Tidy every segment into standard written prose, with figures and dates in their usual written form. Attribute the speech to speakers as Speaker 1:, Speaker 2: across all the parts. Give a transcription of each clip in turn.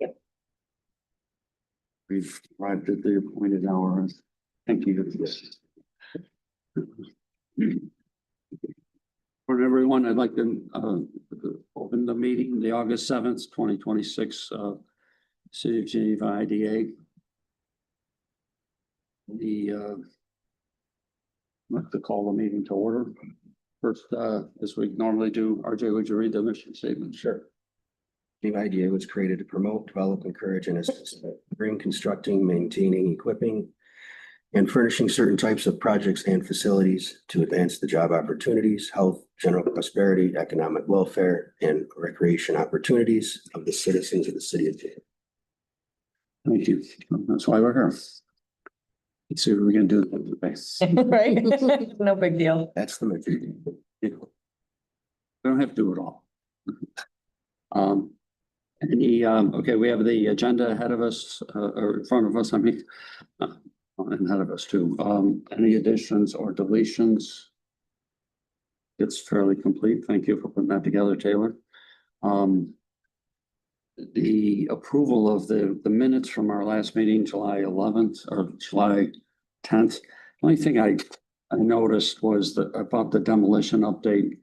Speaker 1: Yep.
Speaker 2: We've arrived at the appointed hour. Thank you. For everyone, I'd like to open the meeting, the August 7th, 2026 City of Geneva IDA. I'd like to call the meeting to order. First, as we normally do, RJ, would you read the mission statement?
Speaker 3: Sure. The IDA was created to promote, develop, encourage, and assist in constructing, maintaining, equipping, and furnishing certain types of projects and facilities to advance the job opportunities, health, general prosperity, economic welfare, and recreation opportunities of the citizens of the city of Geneva.
Speaker 2: Thank you. That's why we're here. Let's see what we can do.
Speaker 1: Right, no big deal.
Speaker 3: That's the mission.
Speaker 2: We don't have to do it all. Okay, we have the agenda ahead of us, or in front of us, I mean, and ahead of us too. Any additions or deletions? It's fairly complete. Thank you for putting that together, Taylor. The approval of the minutes from our last meeting, July 11th or July 10th. Only thing I noticed was that about the demolition update.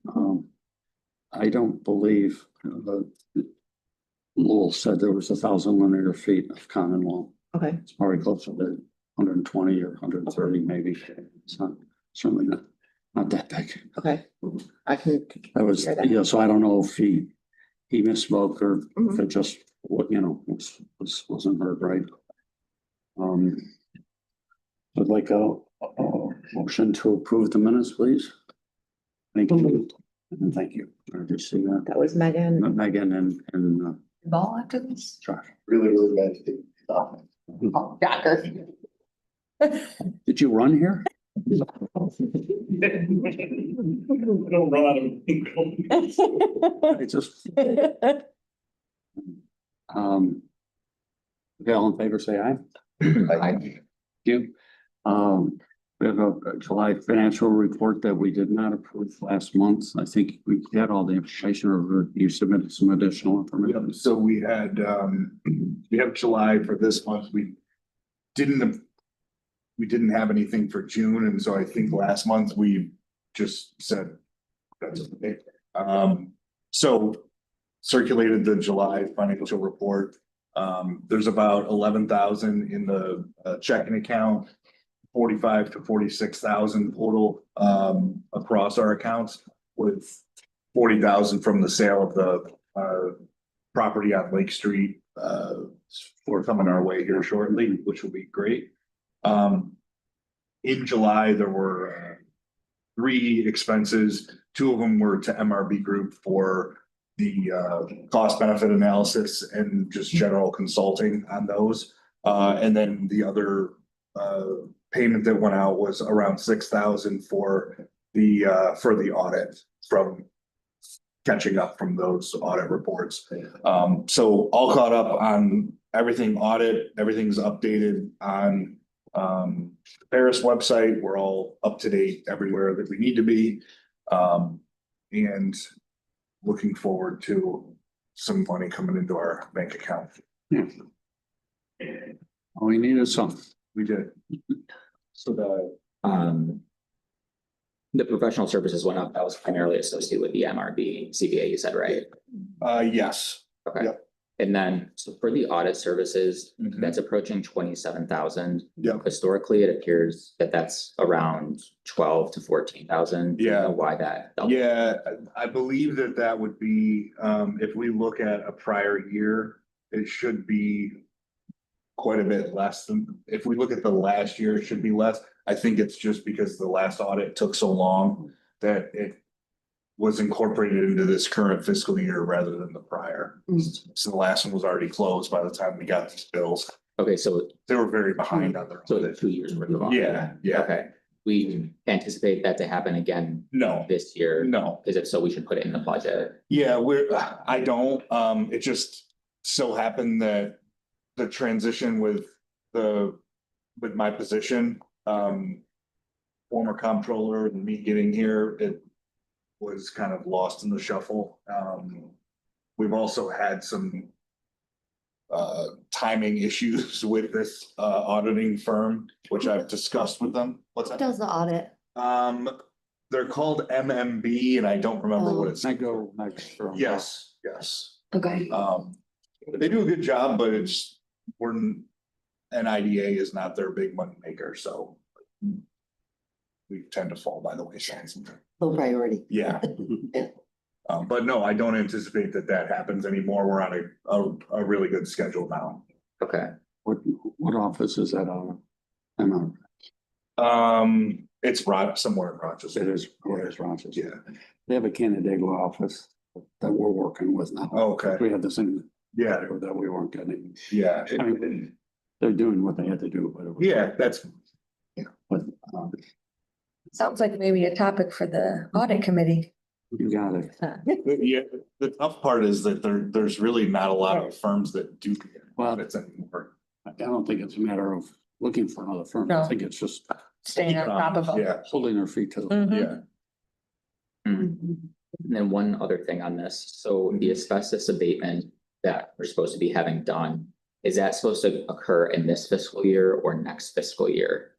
Speaker 2: I don't believe Lowell said there was 1,000 linear feet of common wall.
Speaker 1: Okay.
Speaker 2: It's probably closer to 120 or 130 maybe. It's not certainly not that big.
Speaker 1: Okay. I can.
Speaker 2: That was,
Speaker 1: hear that.
Speaker 2: yeah, so I don't know if he misspoke or
Speaker 1: Mhm.
Speaker 2: if it just, what, you know, wasn't heard right. I'd like a motion to approve the minutes, please. Thank you. And thank you. I just see that.
Speaker 1: That was Megan.
Speaker 2: Megan and
Speaker 1: Ball after this?
Speaker 2: Josh.
Speaker 3: Really bad.
Speaker 1: Shocker.
Speaker 2: Did you run here?
Speaker 4: Don't run out of.
Speaker 2: I just, okay, all in favor, say aye. Thank you. We have a July financial report that we did not approve last month. I think we had all the information, or you submitted some additional information.
Speaker 4: So we had, we have July for this month. We didn't have anything for June, and so I think last month we just said that's okay. So circulated the July financial report. There's about 11,000 in the checking account, 45 to 46,000 total across our accounts, with 40,000 from the sale of the property on Lake Street. For coming our way here shortly, which will be great. In July, there were 3 expenses. 2 of them were to MRB Group for the cost benefit analysis and just general consulting on those. And then the other payment that went out was around 6,000 for the audit, from catching up from those audit reports. So all caught up on everything audit, everything's updated on the Paris website. We're all up to date everywhere that we need to be. And looking forward to some money coming into our bank account.
Speaker 2: Yeah. All we needed some.
Speaker 4: We did.
Speaker 5: So the professional services went up. That was primarily associated with the MRB CPA, you said, right?
Speaker 4: Yes.
Speaker 5: Okay.
Speaker 4: Yep.
Speaker 5: And then, so for the audit services,
Speaker 4: Mhm.
Speaker 5: that's approaching 27,000.
Speaker 4: Yep.
Speaker 5: Historically, it appears that that's around 12 to 14,000. Do you
Speaker 4: Yeah.
Speaker 5: know why that?
Speaker 4: Yeah, I believe that would be, if we look at a prior year, it should be quite a bit less than, if we look at the last year, it should be less. I think it's just because the last audit took so long that it was incorporated into this current fiscal year rather than the prior. So the last one was already closed by the time we got these bills.
Speaker 5: Okay, so
Speaker 4: They were very behind on their
Speaker 5: so
Speaker 4: audit.
Speaker 5: 2 years worth of audit.
Speaker 4: Yeah.
Speaker 5: Okay, we anticipate that to happen again
Speaker 4: No,
Speaker 5: this year.
Speaker 4: no.
Speaker 5: Is it so we should put it in the budget?
Speaker 4: Yeah, I don't, it just so happened that the transition with my position, former comptroller and me getting here, it was kind of lost in the shuffle. We've also had some timing issues with this auditing firm, which I've discussed with them. What's that?
Speaker 1: Does the audit?
Speaker 4: They're called MMB and I don't remember what it's.
Speaker 2: Nego next firm.
Speaker 4: Yes, yes.
Speaker 1: Okay.
Speaker 4: They do a good job, but it's, an IDA is not their big money maker, so. We tend to fall by the wayside sometimes.
Speaker 1: Low priority.
Speaker 4: Yeah. But no, I don't anticipate that that happens anymore. We're on a really good schedule now.
Speaker 5: Okay,
Speaker 2: What office is that on? I'm
Speaker 4: It's somewhere in Rochester.
Speaker 2: It is Rochester.
Speaker 4: Yeah,
Speaker 2: They have a Canandaigua office that we're working with now.
Speaker 4: okay,
Speaker 2: We had the same
Speaker 4: yeah,
Speaker 2: that we weren't getting.
Speaker 4: yeah,
Speaker 2: I mean, they're doing what they had to do, but it was.
Speaker 4: yeah, that's,
Speaker 2: But, um,
Speaker 6: Sounds like maybe a topic for the audit committee.
Speaker 2: you got it.
Speaker 4: yeah, the tough part is that there's really not a lot of firms that do
Speaker 2: Well,
Speaker 4: audits anymore.
Speaker 2: I don't think it's a matter of looking for another firm. I
Speaker 6: No.
Speaker 2: think it's just
Speaker 6: Staying on top of them.
Speaker 4: Yeah,
Speaker 2: holding their feet to the.
Speaker 6: Mhm.
Speaker 4: yeah.
Speaker 5: and then one other thing on this, so the asbestos abatement that we're supposed to be having done. Is that supposed to occur in this fiscal year or next fiscal year?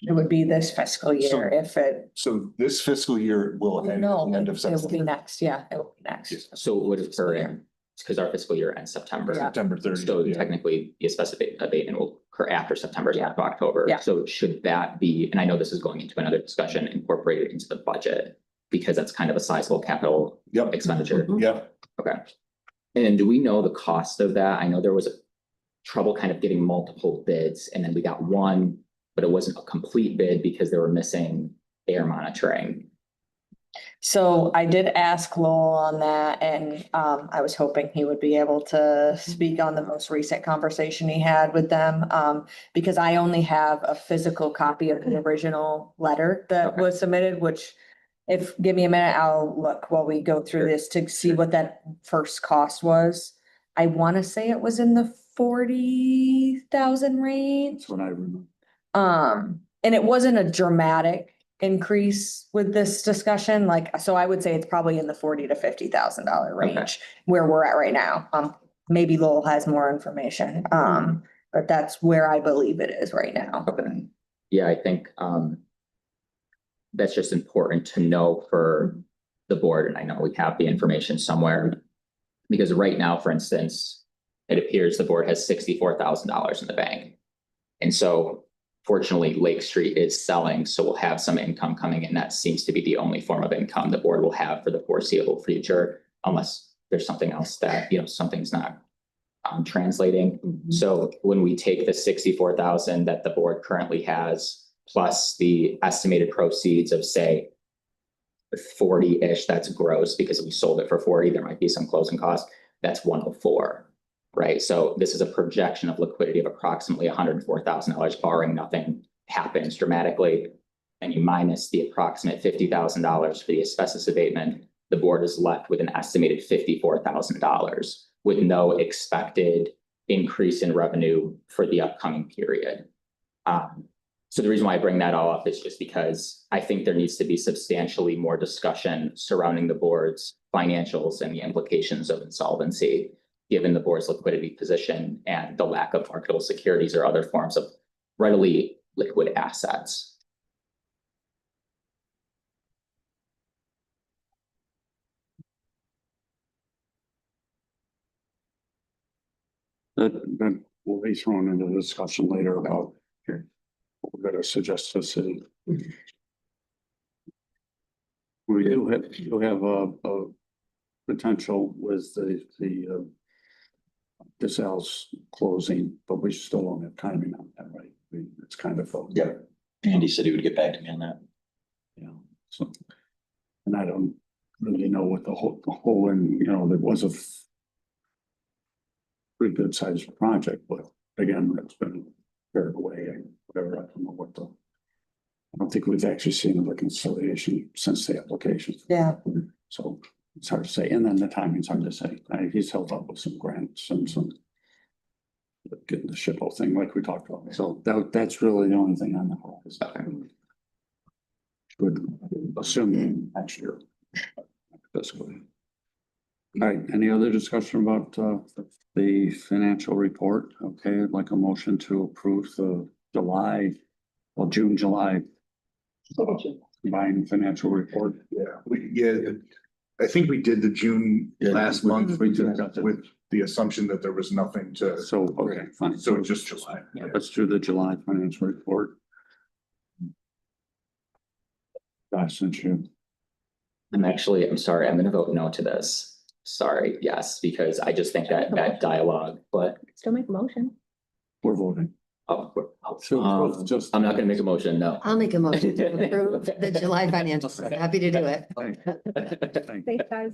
Speaker 6: It would be this fiscal year if it,
Speaker 4: So this fiscal year will end at
Speaker 6: no,
Speaker 4: the end of
Speaker 6: it will be
Speaker 4: September,
Speaker 6: next, yeah, it will be next.
Speaker 5: So it would occur in, because our fiscal year ends September.
Speaker 6: Yeah.
Speaker 4: September
Speaker 5: So
Speaker 4: 30th.
Speaker 5: technically, the asbestos abatement will occur after September,
Speaker 6: Yeah.
Speaker 5: not October.
Speaker 6: Yeah.
Speaker 5: So should that be, and I know this is going into another discussion, incorporated into the budget, because that's kind of a sizable capital
Speaker 4: Yep,
Speaker 5: expenditure.
Speaker 4: yep.
Speaker 5: Okay. And do we know the cost of that? I know there was a trouble kind of getting multiple bids, and then we got one, but it wasn't a complete bid because they were missing air monitoring.
Speaker 6: So I did ask Lowell on that and I was hoping he would be able to speak on the most recent conversation he had with them. Because I only have a physical copy of the original letter that
Speaker 5: Okay.
Speaker 6: was submitted, which give me a minute, I'll look while we go through
Speaker 5: Sure.
Speaker 6: this to see what that first cost was. I want to say it was in the 40,000 range.
Speaker 2: That's what I remember.
Speaker 6: And it wasn't a dramatic increase with this discussion, like, so I would say it's probably in the $40,000 to $50,000 range where we're at right now. Maybe Lowell has more information, but that's where I believe it is right now.
Speaker 5: Okay. Yeah, I think that's just important to know for the board, and I know we have the information somewhere. Because right now, for instance, it appears the board has $64,000 in the bank. And so fortunately, Lake Street is selling, so we'll have some income coming in. That seems to be the only form of income the board will have for the foreseeable future, unless there's something else that, something's not translating. So when we take the 64,000 that the board currently has, plus the estimated proceeds of, say, 40-ish, that's gross because we sold it for 40, there might be some closing costs, that's 104. Right, so this is a projection of liquidity of approximately $104,000, barring nothing happens dramatically. And you minus the approximate $50,000 for the asbestos abatement, the board is left with an estimated $54,000 with no expected increase in revenue for the upcoming period. So the reason why I bring that all up is just because I think there needs to be substantially more discussion surrounding the board's financials and the implications of insolvency, given the board's liquidity position and the lack of marketable securities or other forms of readily liquid assets.
Speaker 2: That will be thrown into the discussion later about what we're gonna suggest to the city. We do have a potential with the DeSalle's closing, but we still don't have timing on that, right? It's kind of.
Speaker 7: Yeah. Andy said he would get back to me on that.
Speaker 2: Yeah, so. And I don't really know what the whole, and, there was a pretty good sized project, but again, it's been carried away and whatever, I don't know what the. I don't think we've actually seen a reconciliation since the application,
Speaker 6: Yeah,
Speaker 2: so it's hard to say, and then the timing's hard to say. He's held up with some grants and some. Getting the SHPO thing like we talked about, so that's really the only thing on the horizon. Would assume next year. Basically. All right, any other discussion about the financial report? Okay, I'd like a motion to approve the June, July combined financial report.
Speaker 4: I think we did the June
Speaker 3: Yeah,
Speaker 4: last month
Speaker 2: we did that.
Speaker 4: with the assumption that there was nothing to,
Speaker 2: So, okay, fine.
Speaker 4: so it's just July.
Speaker 2: Let's do the July financial report. Gosh, since you,
Speaker 5: I'm sorry, I'm gonna vote no to this. Sorry, yes, because I just think that dialogue, but,
Speaker 8: Still make a motion.
Speaker 2: we're voting.
Speaker 5: so,
Speaker 2: Just.
Speaker 5: I'm not gonna make a motion, no.
Speaker 8: I'll make a motion to approve the July financials. Happy to do it.
Speaker 2: Thanks.
Speaker 8: guys.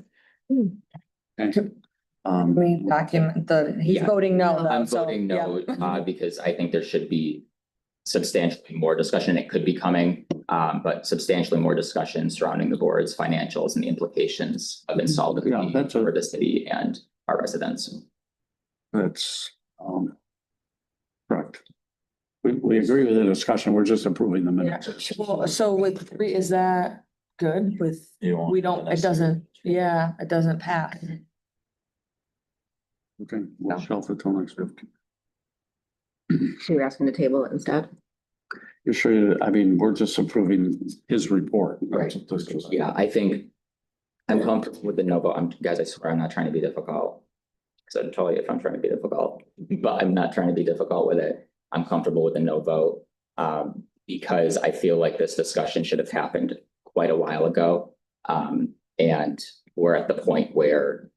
Speaker 2: Okay.
Speaker 6: We document he's
Speaker 5: Yeah.
Speaker 6: voting no though.
Speaker 5: I'm
Speaker 6: so,
Speaker 5: voting no,
Speaker 6: yeah.
Speaker 5: because I think there should be substantially more discussion. It could be coming, but substantially more discussion surrounding the board's financials and the implications of
Speaker 2: Yeah,
Speaker 5: insolvency
Speaker 2: that's a-
Speaker 5: for the city and our residents.
Speaker 2: That's, correct. We agree with the discussion. We're just approving the
Speaker 6: Yeah.
Speaker 2: minutes.
Speaker 6: Well, so with three, is that good with, we don't, it doesn't pass.
Speaker 2: Okay, we'll shelf it till next week.
Speaker 8: So you're asking to table it instead?
Speaker 2: You're sure, I mean, we're just approving his report.
Speaker 5: Right. Yeah, I think I'm comfortable with the no vote. Guys, I swear I'm not trying to be difficult. So I'm totally if I'm trying to be difficult, but I'm not trying to be difficult with it. I'm comfortable with the no vote. Because I feel like this discussion should have happened quite a while ago. And we're at the point where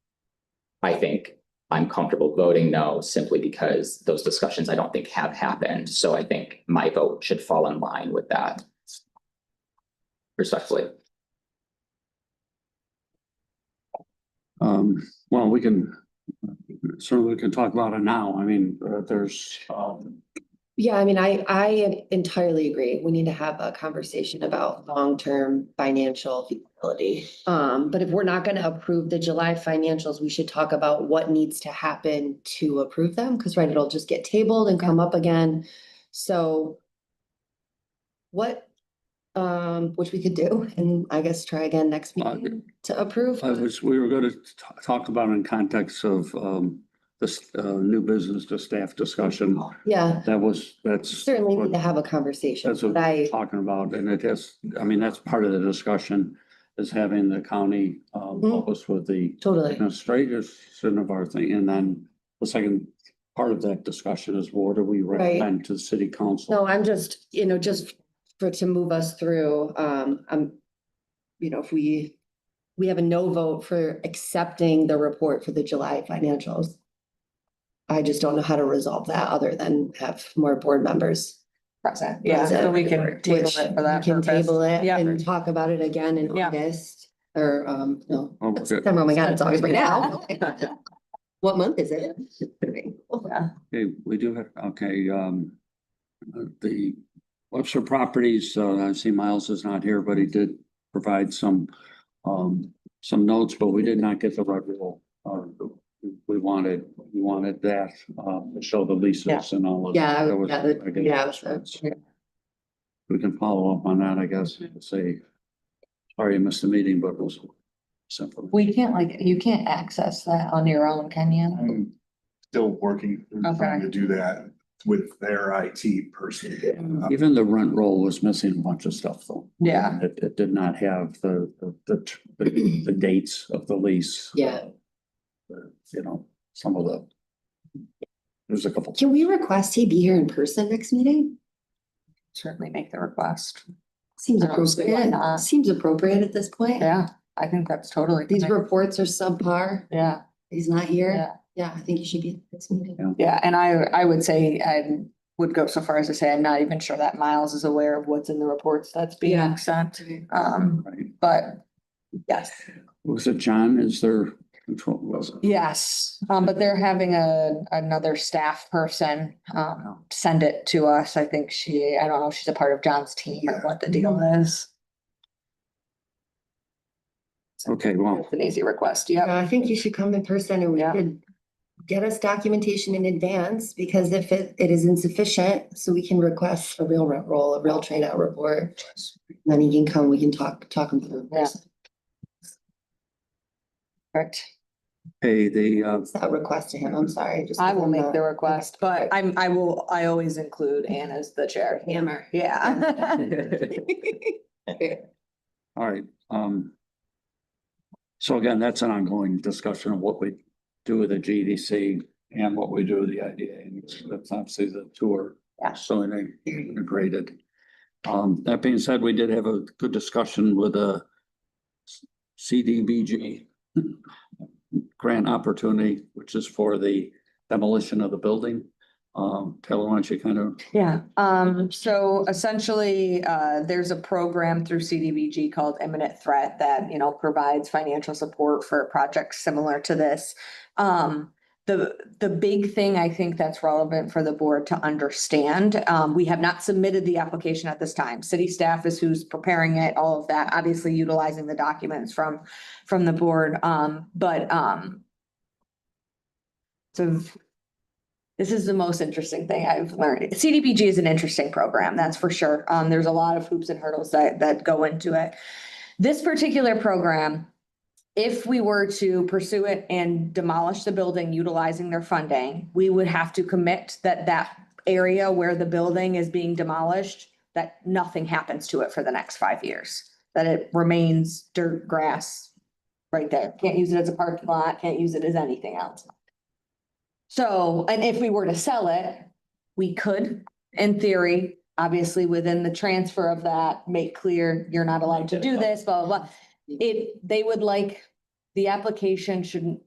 Speaker 5: I think I'm comfortable voting no, simply because those discussions I don't think have happened. So I think my vote should fall in line with that. Respectfully.
Speaker 2: Well, we can, certainly we can talk about it now. I mean, there's,
Speaker 9: Yeah, I mean, I entirely agree. We need to have a conversation about long-term financial feasibility. But if we're not gonna approve the July financials, we should talk about what needs to happen to approve them, because right, it'll just get tabled and come up again. So what, which we could do, and I guess try again next meeting to approve.
Speaker 2: we were going to talk about in context of, this, new business to staff discussion.
Speaker 9: Yeah,
Speaker 2: That's.
Speaker 9: certainly need to have a conversation,
Speaker 2: That's what
Speaker 9: but
Speaker 2: we're talking about, and it has, I mean, that's part of the discussion, is having the county help us with the
Speaker 9: totally.
Speaker 2: administration of our thing, and then the second part of that discussion is what do we recommend to the city council?
Speaker 9: No, I'm just, just to move us through, if we have a no vote for accepting the report for the July financials. I just don't know how to resolve that other than have more board members.
Speaker 6: Present, yeah, so we can table
Speaker 9: Which
Speaker 6: it for that
Speaker 9: we can
Speaker 6: purpose.
Speaker 9: table it
Speaker 6: Yeah.
Speaker 9: and talk about it again in
Speaker 6: Yeah.
Speaker 9: August, or, no,
Speaker 2: Oh, okay.
Speaker 9: September, oh my God, it's August right now. What month is it?
Speaker 6: Yeah.
Speaker 2: Okay, we do have, okay, the Webster Properties, I see Miles is not here, but he did provide some notes, but we did not get the red roll. We wanted that, to show the leases and all of.
Speaker 9: Yeah,
Speaker 2: that was-
Speaker 9: yeah,
Speaker 2: I guess
Speaker 9: yeah,
Speaker 2: that's right.
Speaker 9: yeah.
Speaker 2: We can follow up on that, I guess, and say, sorry you missed the meeting, but it was simple.
Speaker 6: We can't you can't access that on your own, can you?
Speaker 4: I'm still working through trying to do that with their IT person.
Speaker 2: Even the rent roll was missing a bunch of stuff, though.
Speaker 6: Yeah.
Speaker 2: It did not have the dates of the lease.
Speaker 9: Yeah.
Speaker 2: Some of there's a couple.
Speaker 9: Can we request he be here in person next meeting?
Speaker 6: Certainly make the request.
Speaker 9: Seems
Speaker 6: I don't see why
Speaker 9: appropriate.
Speaker 6: not.
Speaker 9: Seems appropriate at this point.
Speaker 6: Yeah, I think that's totally.
Speaker 9: These reports are subpar.
Speaker 6: Yeah,
Speaker 9: He's not here.
Speaker 6: yeah,
Speaker 9: Yeah, I think he should be at this meeting.
Speaker 6: yeah, and I would say, I would go so far as to say, I'm not even sure that Miles is aware of what's in the reports that's being
Speaker 9: Yeah.
Speaker 6: sent.
Speaker 2: Right.
Speaker 6: But yes.
Speaker 2: Was it John? Is there control? Was it?
Speaker 6: Yes, but they're having another staff person, send it to us. I think I don't know if she's a part of John's team or what the deal is.
Speaker 2: Okay, well,
Speaker 6: It's an easy request,
Speaker 9: Yeah,
Speaker 6: yeah.
Speaker 9: I think you should come in person and we
Speaker 6: Yeah.
Speaker 9: could get us documentation in advance, because if it is insufficient, so we can request a real rent roll, a real trade out report. Then he can come, we can talk him through. in
Speaker 6: Yeah.
Speaker 9: person.
Speaker 6: Correct.
Speaker 2: pay the,
Speaker 8: That request to him, I'm sorry. just
Speaker 6: I will
Speaker 8: give him
Speaker 6: make the request, but I always include Ann as the chair.
Speaker 8: Hammer.
Speaker 6: Yeah.
Speaker 2: all right, so again, that's an ongoing discussion of what we do with the GDC and what we do with the IDA. And that's obviously the two are
Speaker 6: Yeah.
Speaker 2: so integrated. That being said, we did have a good discussion with a CDBG grant opportunity, which is for the demolition of the building. Taylor, why don't you kind of,
Speaker 6: Yeah, so essentially, there's a program through CDBG called Imminent Threat that, you know, provides financial support for projects similar to this. The big thing I think that's relevant for the board to understand, we have not submitted the application at this time. City staff is who's preparing it, all of that, obviously utilizing the documents from the board, so this is the most interesting thing I've learned. CDBG is an interesting program, that's for sure. There's a lot of hoops and hurdles that go into it. This particular program, if we were to pursue it and demolish the building utilizing their funding, we would have to commit that area where the building is being demolished, that nothing happens to it for the next 5 years, that it remains dirt, grass right there. Can't use it as a parking lot, can't use it as anything else. So, and if we were to sell it, we could, in theory, obviously within the transfer of that, make clear you're not allowed to do this, blah, blah, blah. They would like, the application shouldn't,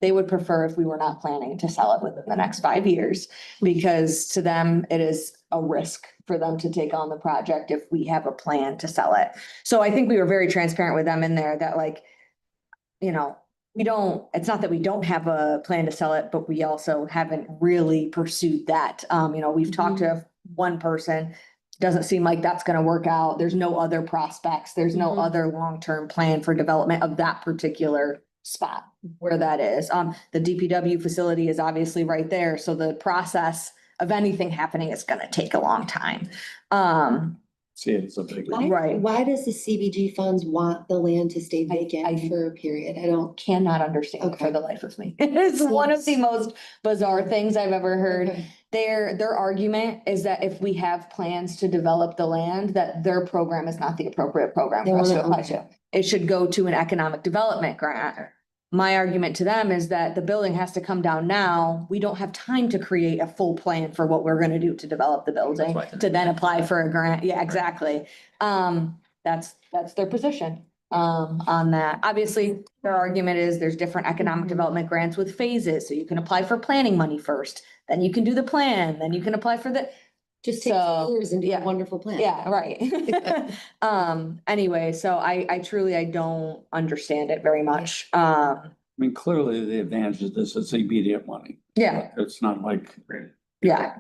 Speaker 6: they would prefer if we were not planning to sell it within the next 5 years. Because to them, it is a risk for them to take on the project if we have a plan to sell it. So I think we were very transparent with them in there that like, you know, it's not that we don't have a plan to sell it, but we also haven't really pursued that. We've talked to one person, doesn't seem like that's gonna work out. There's no other prospects. There's no other long-term plan for development of that particular spot where that is. The DPW facility is obviously right there, so the process of anything happening is gonna take a long time.
Speaker 2: see it as a big.
Speaker 6: Right.
Speaker 8: Why does the CBG funds want the land to stay vacant
Speaker 6: I-
Speaker 8: for a period? I don't.
Speaker 6: Cannot understand for the life of me. It's one of the most bizarre things I've ever heard.
Speaker 8: Okay.
Speaker 6: Their argument is that if we have plans to develop the land, that their program is not the appropriate program
Speaker 8: They
Speaker 6: for us to
Speaker 8: wanna-
Speaker 6: apply to. It should go to an economic development grant. My argument to them is that the building has to come down now. We don't have time to create a full plan for what we're gonna do to develop the building,
Speaker 5: That's why-
Speaker 6: to then apply for a grant. Yeah, exactly. That's their position on that. Obviously, their argument is there's different economic development grants with phases, so you can apply for planning money first, then you can do the plan, then you can apply for the,
Speaker 8: Just take
Speaker 6: So,
Speaker 8: 2 years and do a
Speaker 6: yeah.
Speaker 8: wonderful plan.
Speaker 6: yeah, right. Anyway, so I truly don't understand it very much.
Speaker 2: I mean, clearly the advantage of this is immediate money.
Speaker 6: Yeah,
Speaker 2: It's not like
Speaker 6: yeah,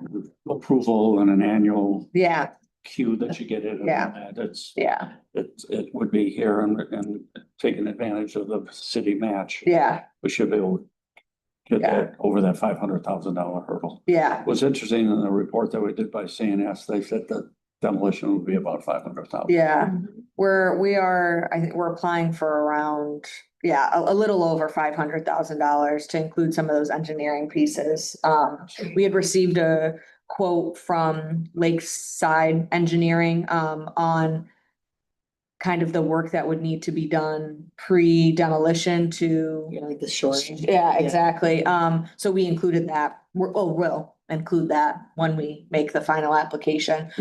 Speaker 2: approval and an annual
Speaker 6: yeah,
Speaker 2: queue that you get in. and
Speaker 6: Yeah.
Speaker 2: that. It's,
Speaker 6: yeah,
Speaker 2: it would be here and taking advantage of the city match.
Speaker 6: yeah,
Speaker 2: We should be able to get
Speaker 6: Yeah.
Speaker 2: that over that $500,000 hurdle.
Speaker 6: yeah.
Speaker 2: It was interesting in the report that we did by CNS, they said that demolition would be about 500,000.
Speaker 6: Yeah, I think we're applying for around, a little over $500,000 to include some of those engineering pieces. We had received a quote from Lakeside Engineering, on kind of the work that would need to be done pre-demolition to.
Speaker 8: You know, like the shore.
Speaker 6: Yeah, exactly. So we included that. We'll include that when we make the final application.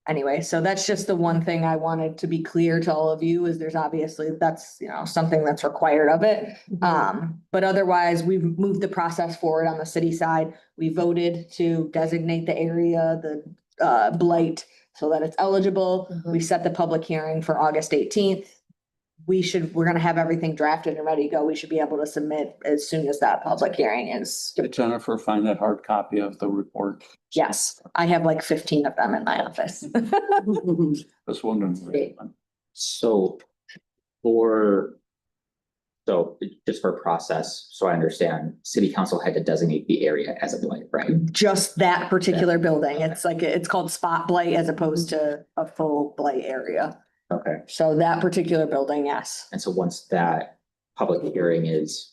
Speaker 6: Anyway, so that's just the one thing I wanted to be clear to all of you is there's obviously, that's, something that's required of it. But otherwise, we've moved the process forward on the city side. We voted to designate the area, the blight, so that it's eligible. We set the public hearing for August 18th. We're gonna have everything drafted and ready to go. We should be able to submit as soon as that public hearing is.
Speaker 2: Did Jennifer find that hard copy of the report?
Speaker 6: Yes, I have like 15 of them in my office.
Speaker 2: Just wondering.
Speaker 5: So just for process, so I understand, city council had to designate the area as a blight, right?
Speaker 6: Just that particular building. It's called spot blight as opposed to a full blight area.
Speaker 5: Okay.
Speaker 6: So that particular building, yes.
Speaker 5: And so once that public hearing is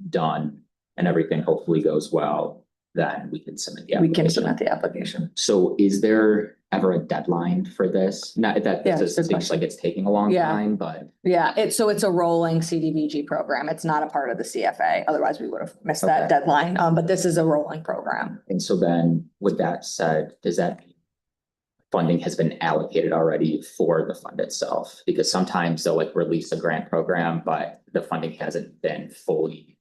Speaker 5: done and everything hopefully goes well, then we can submit the
Speaker 6: We can
Speaker 5: application.
Speaker 6: submit the application.
Speaker 5: So is there ever a deadline for this? Not that
Speaker 6: Yeah,
Speaker 5: it just
Speaker 6: good
Speaker 5: seems like it's taking a long
Speaker 6: Yeah.
Speaker 5: time, but
Speaker 6: Yeah, it's a rolling CDBG program. It's not a part of the CFA. Otherwise, we would have missed that
Speaker 5: Okay.
Speaker 6: deadline. But this is a rolling program.
Speaker 5: and so then with that said, does that mean funding has been allocated already for the fund itself? Because sometimes they'll like release a grant program, but the funding hasn't been fully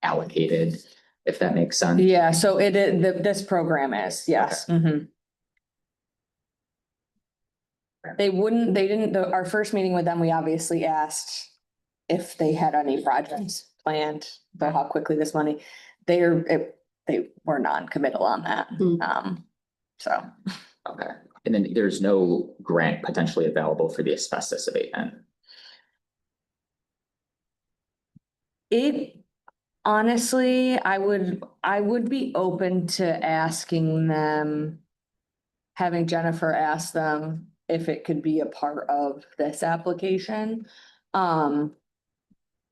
Speaker 5: allocated, if that makes sense.
Speaker 6: Yeah, so this program is, yes. Mhm. They didn't, our first meeting with them, we obviously asked if they had any projects planned, about how quickly this money, they were non-committal on that.
Speaker 9: Hmm.
Speaker 6: So,
Speaker 5: Okay, and then there's no grant potentially available for the asbestos abatement.
Speaker 6: it, honestly, I would be open to asking them, having Jennifer ask them if it could be a part of this application.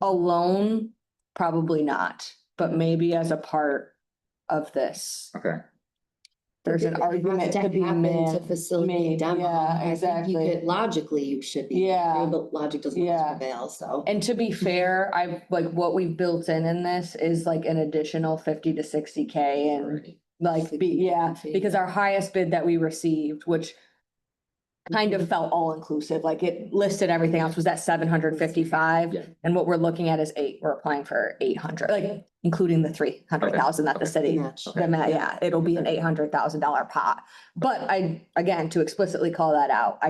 Speaker 6: Alone, probably not, but maybe as a part of this.
Speaker 5: Okay,
Speaker 6: There's an
Speaker 9: If it has
Speaker 6: argument to be
Speaker 9: happen
Speaker 6: made.
Speaker 9: To facilitate
Speaker 6: made,
Speaker 9: demo.
Speaker 6: yeah,
Speaker 9: I think you
Speaker 6: exactly.
Speaker 9: could, logically, you should be.
Speaker 6: Yeah.
Speaker 9: But logic doesn't
Speaker 6: Yeah.
Speaker 9: always prevail, so.
Speaker 6: And to be fair, like what we've built in this is like an additional 50 to 60K and yeah, because our highest bid that we received, which kind of felt all inclusive, like it listed everything else was at 755.
Speaker 5: Yeah.
Speaker 6: And what we're looking at is we're applying for 800, like including the 300,000 that the city.
Speaker 9: Match.
Speaker 6: Yeah, it'll be an $800,000 pot. But again, to explicitly call that out,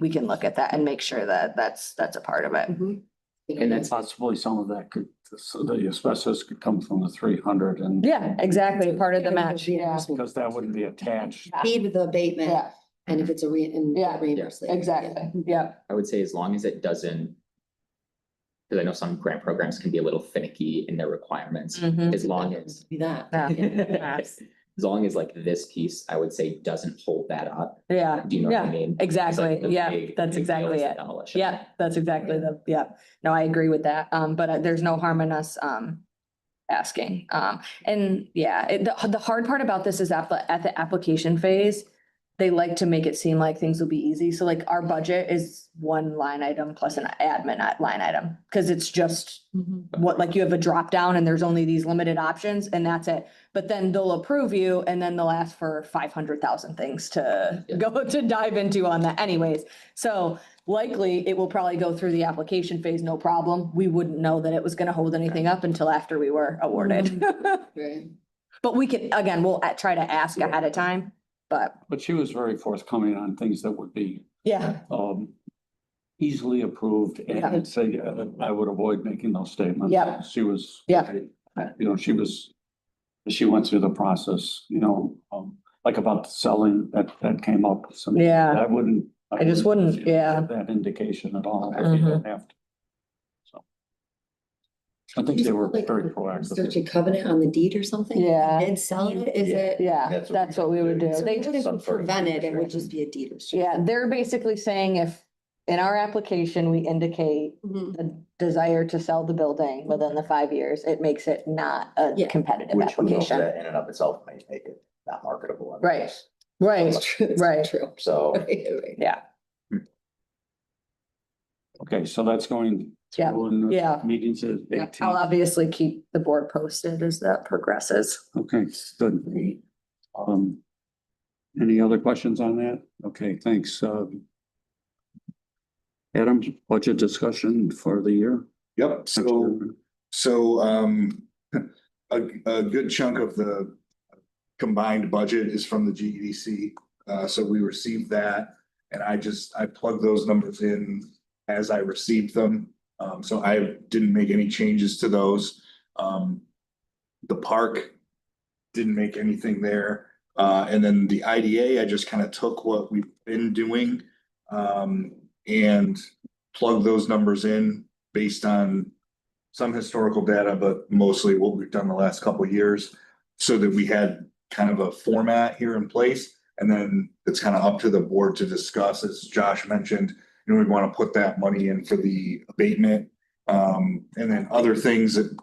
Speaker 6: we can look at that and make sure that that's a part of it.
Speaker 9: Mhm.
Speaker 5: and that's
Speaker 2: Possibly some of that could, so the asbestos could come from the 300 and.
Speaker 6: Yeah, exactly, part of the match, yeah.
Speaker 2: Because that wouldn't be attached.
Speaker 9: Need with the abatement,
Speaker 6: Yeah,
Speaker 9: and if it's a
Speaker 6: Yeah.
Speaker 9: reimbursement.
Speaker 6: exactly, yeah.
Speaker 5: I would say as long as it doesn't. Because I know some grant programs can be a little finicky in their requirements,
Speaker 6: Mhm.
Speaker 5: as long as,
Speaker 9: Be that.
Speaker 6: Yeah.
Speaker 5: as long as like this piece, I would say, doesn't hold that up.
Speaker 6: Yeah,
Speaker 5: Do you know what I
Speaker 6: yeah,
Speaker 5: mean?
Speaker 6: exactly,
Speaker 5: It's like the
Speaker 6: yeah,
Speaker 5: big-
Speaker 6: that's
Speaker 5: big deal
Speaker 6: exactly
Speaker 5: is the
Speaker 6: it.
Speaker 5: demolition.
Speaker 6: Yeah, that's exactly no, I agree with that, but there's no harm in us, asking, and yeah, the hard part about this is at the application phase, they like to make it seem like things will be easy, so like our budget is one line item plus an admin line item, cause it's just what, like you have a drop down and there's only these limited options and that's it. But then they'll approve you and then they'll ask for 500,000 things to
Speaker 5: Yeah.
Speaker 6: go to dive into on that anyways. So likely it will probably go through the application phase, no problem. We wouldn't know that it was gonna hold anything up until after we were awarded.
Speaker 9: Right.
Speaker 6: But we can, again, we'll try to ask ahead of time, but
Speaker 2: But she was very forthcoming on things that would be
Speaker 6: yeah,
Speaker 2: easily approved
Speaker 6: Yeah.
Speaker 2: and say, I would avoid making those statements.
Speaker 6: Yeah.
Speaker 2: She was.
Speaker 6: Yeah.
Speaker 2: You know, she went through the process, like about the selling that came up. So
Speaker 6: Yeah.
Speaker 2: I wouldn't.
Speaker 6: I just wouldn't,
Speaker 2: give
Speaker 6: yeah.
Speaker 2: That indication at all.
Speaker 6: Mhm.
Speaker 2: You don't have to. So. I think they were
Speaker 9: Like,
Speaker 2: very
Speaker 9: Search a
Speaker 2: proactive.
Speaker 9: covenant on the deed or something?
Speaker 6: Yeah.
Speaker 9: And sell it, is it?
Speaker 6: yeah, that's what we would do.
Speaker 9: So
Speaker 6: They
Speaker 9: they
Speaker 6: just,
Speaker 9: just prevent it, it would just be a deed restriction.
Speaker 6: yeah, they're basically saying if in our application, we indicate
Speaker 9: Mhm.
Speaker 6: the desire to sell the building within the 5 years, it makes it not a
Speaker 9: Yeah.
Speaker 6: competitive
Speaker 7: Which we know
Speaker 6: application.
Speaker 7: that in and of itself might make it not marketable.
Speaker 6: Right. Right,
Speaker 9: It's
Speaker 6: right.
Speaker 9: True.
Speaker 7: So
Speaker 9: Right.
Speaker 6: yeah,
Speaker 2: Okay, so that's going.
Speaker 6: Yeah.
Speaker 2: through in the
Speaker 6: Yeah.
Speaker 2: Meetings at
Speaker 6: Yeah,
Speaker 2: 18.
Speaker 6: I'll obviously keep the board posted as that progresses.
Speaker 2: Okay, good. Any other questions on that? Okay, thanks. Adam, budget discussion for the year?
Speaker 4: Yep, so, a good chunk of the combined budget is from the GEDC. So we received that and I plugged those numbers in as I received them. So I didn't make any changes to those. The park didn't make anything there. And then the IDA, I just kind of took what we've been doing, and plugged those numbers in based on some historical data, but mostly what we've done the last couple of years, so that we had kind of a format here in place. And then it's kind of up to the board to discuss, as Josh mentioned, we want to put that money in for the abatement. And then other things that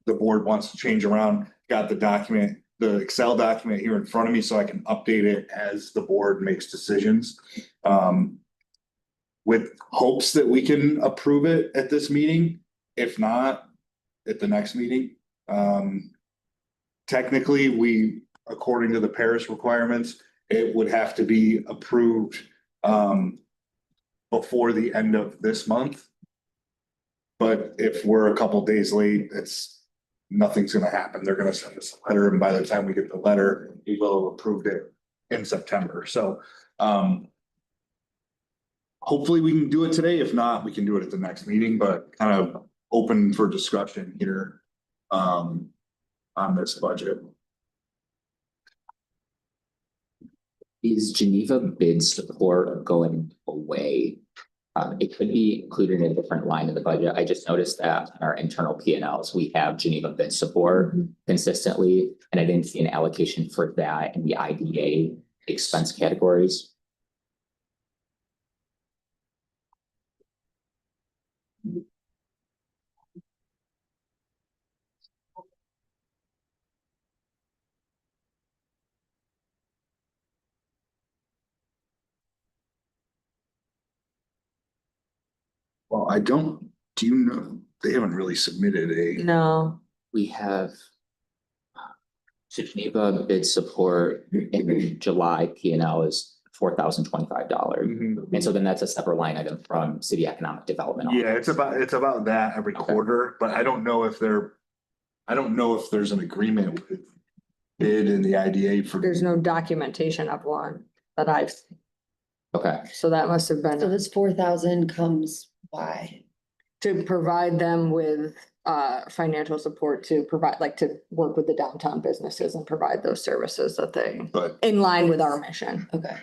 Speaker 4: the board wants to change around, got the document, the Excel document here in front of me, so I can update it as the board makes decisions. With hopes that we can approve it at this meeting, if not, at the next meeting. Technically, we, according to the Paris requirements, it would have to be approved before the end of this month. But if we're a couple days late, nothing's gonna happen. They're gonna send us a letter, and by the time we get the letter, we will have approved it in September. So hopefully we can do it today. If not, we can do it at the next meeting, but kind of open for discussion here on this budget.
Speaker 5: Is Geneva bid support going away? It could be included in a different line of the budget. I just noticed that in our internal P and Ls, we have Geneva bid support consistently, and I didn't see an allocation for that in the IDA expense categories.
Speaker 4: Well, do you know, they haven't really submitted a,
Speaker 6: No,
Speaker 5: We have so Geneva bid support in July P and L is $4,025. And so then that's a separate line item from City Economic Development.
Speaker 4: yeah, it's about that every quarter, but I don't know if there's an agreement with bid and the IDA for.
Speaker 10: There's no documentation of one that I've,
Speaker 5: Okay,
Speaker 10: so that must have
Speaker 9: So
Speaker 10: been
Speaker 9: this 4,000 comes, why?
Speaker 10: to provide them with financial support to provide, like, to work with the downtown businesses and provide those services that they,
Speaker 4: But
Speaker 10: in line with our mission.
Speaker 9: Okay,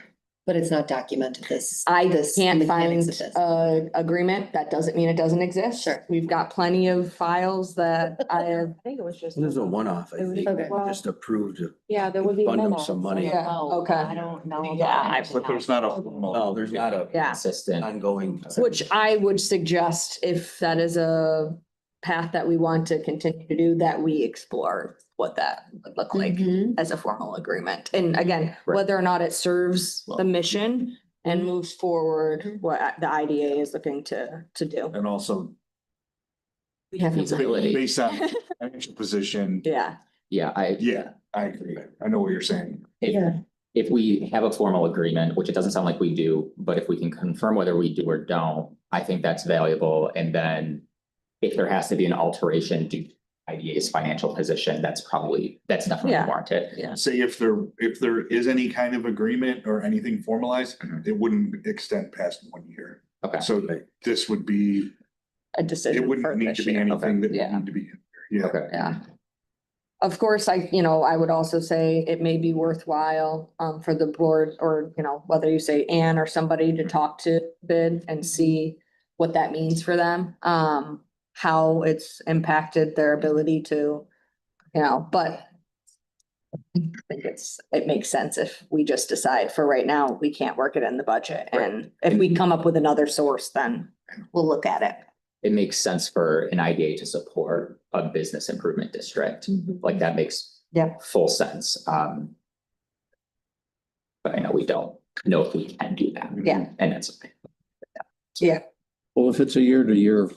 Speaker 9: but it's not documented this.
Speaker 10: I
Speaker 9: this
Speaker 10: can't
Speaker 9: mechanics
Speaker 10: find
Speaker 9: of this.
Speaker 10: a agreement. That doesn't mean it doesn't exist.
Speaker 9: Sure.
Speaker 10: We've got plenty of files that I have.
Speaker 6: I think it was just.
Speaker 3: This is a one-off, I
Speaker 6: It was-
Speaker 3: think,
Speaker 9: okay.
Speaker 3: just approved.
Speaker 6: Yeah, there would be.
Speaker 3: Fund them
Speaker 6: minutes.
Speaker 3: some money.
Speaker 10: Yeah, okay.
Speaker 6: I don't know.
Speaker 10: Yeah,
Speaker 4: but there's not a.
Speaker 3: No, there's not a
Speaker 10: Yeah.
Speaker 5: consistent.
Speaker 3: ongoing.
Speaker 10: Which I would suggest, if that is a path that we want to continue to do, that we explore what that would look like
Speaker 9: Mhm.
Speaker 10: as a formal agreement. And again,
Speaker 5: Right.
Speaker 10: whether or not it serves the mission and moves forward what the IDA is looking to do.
Speaker 4: And also
Speaker 10: We have.
Speaker 5: Feasibility.
Speaker 4: based on financial position,
Speaker 10: Yeah,
Speaker 5: Yeah,
Speaker 4: yeah, I agree. I know what you're saying.
Speaker 5: if we have a formal agreement, which it doesn't sound like we do, but if we can confirm whether we do or don't, I think that's valuable. And then if there has to be an alteration due to IDA's financial position, that's definitely
Speaker 10: Yeah.
Speaker 5: warranted.
Speaker 10: Yeah.
Speaker 4: Say if there is any kind of agreement or anything formalized,
Speaker 5: Mhm.
Speaker 4: it wouldn't extend past 1 year.
Speaker 5: Okay,
Speaker 4: So this would be,
Speaker 10: a
Speaker 4: it
Speaker 10: decision for
Speaker 4: wouldn't need
Speaker 10: this
Speaker 4: to be
Speaker 10: year.
Speaker 4: anything that would
Speaker 10: Yeah.
Speaker 4: need to be in there. Yeah.
Speaker 5: okay.
Speaker 10: Yeah. Of course, I would also say it may be worthwhile, for the board or, whether you say Ann or somebody to talk to bid and see what that means for them. How it's impacted their ability to, but I think it makes sense if we just decide for right now, we can't work it in the budget. And if we come up with another source, then we'll look at it.
Speaker 5: It makes sense for an IDA to support a business improvement district. Like that makes
Speaker 10: Yeah.
Speaker 5: full sense. But I know we don't know if we can do that.
Speaker 10: Yeah.
Speaker 5: And that's okay.
Speaker 2: Well, if it's a year-to-year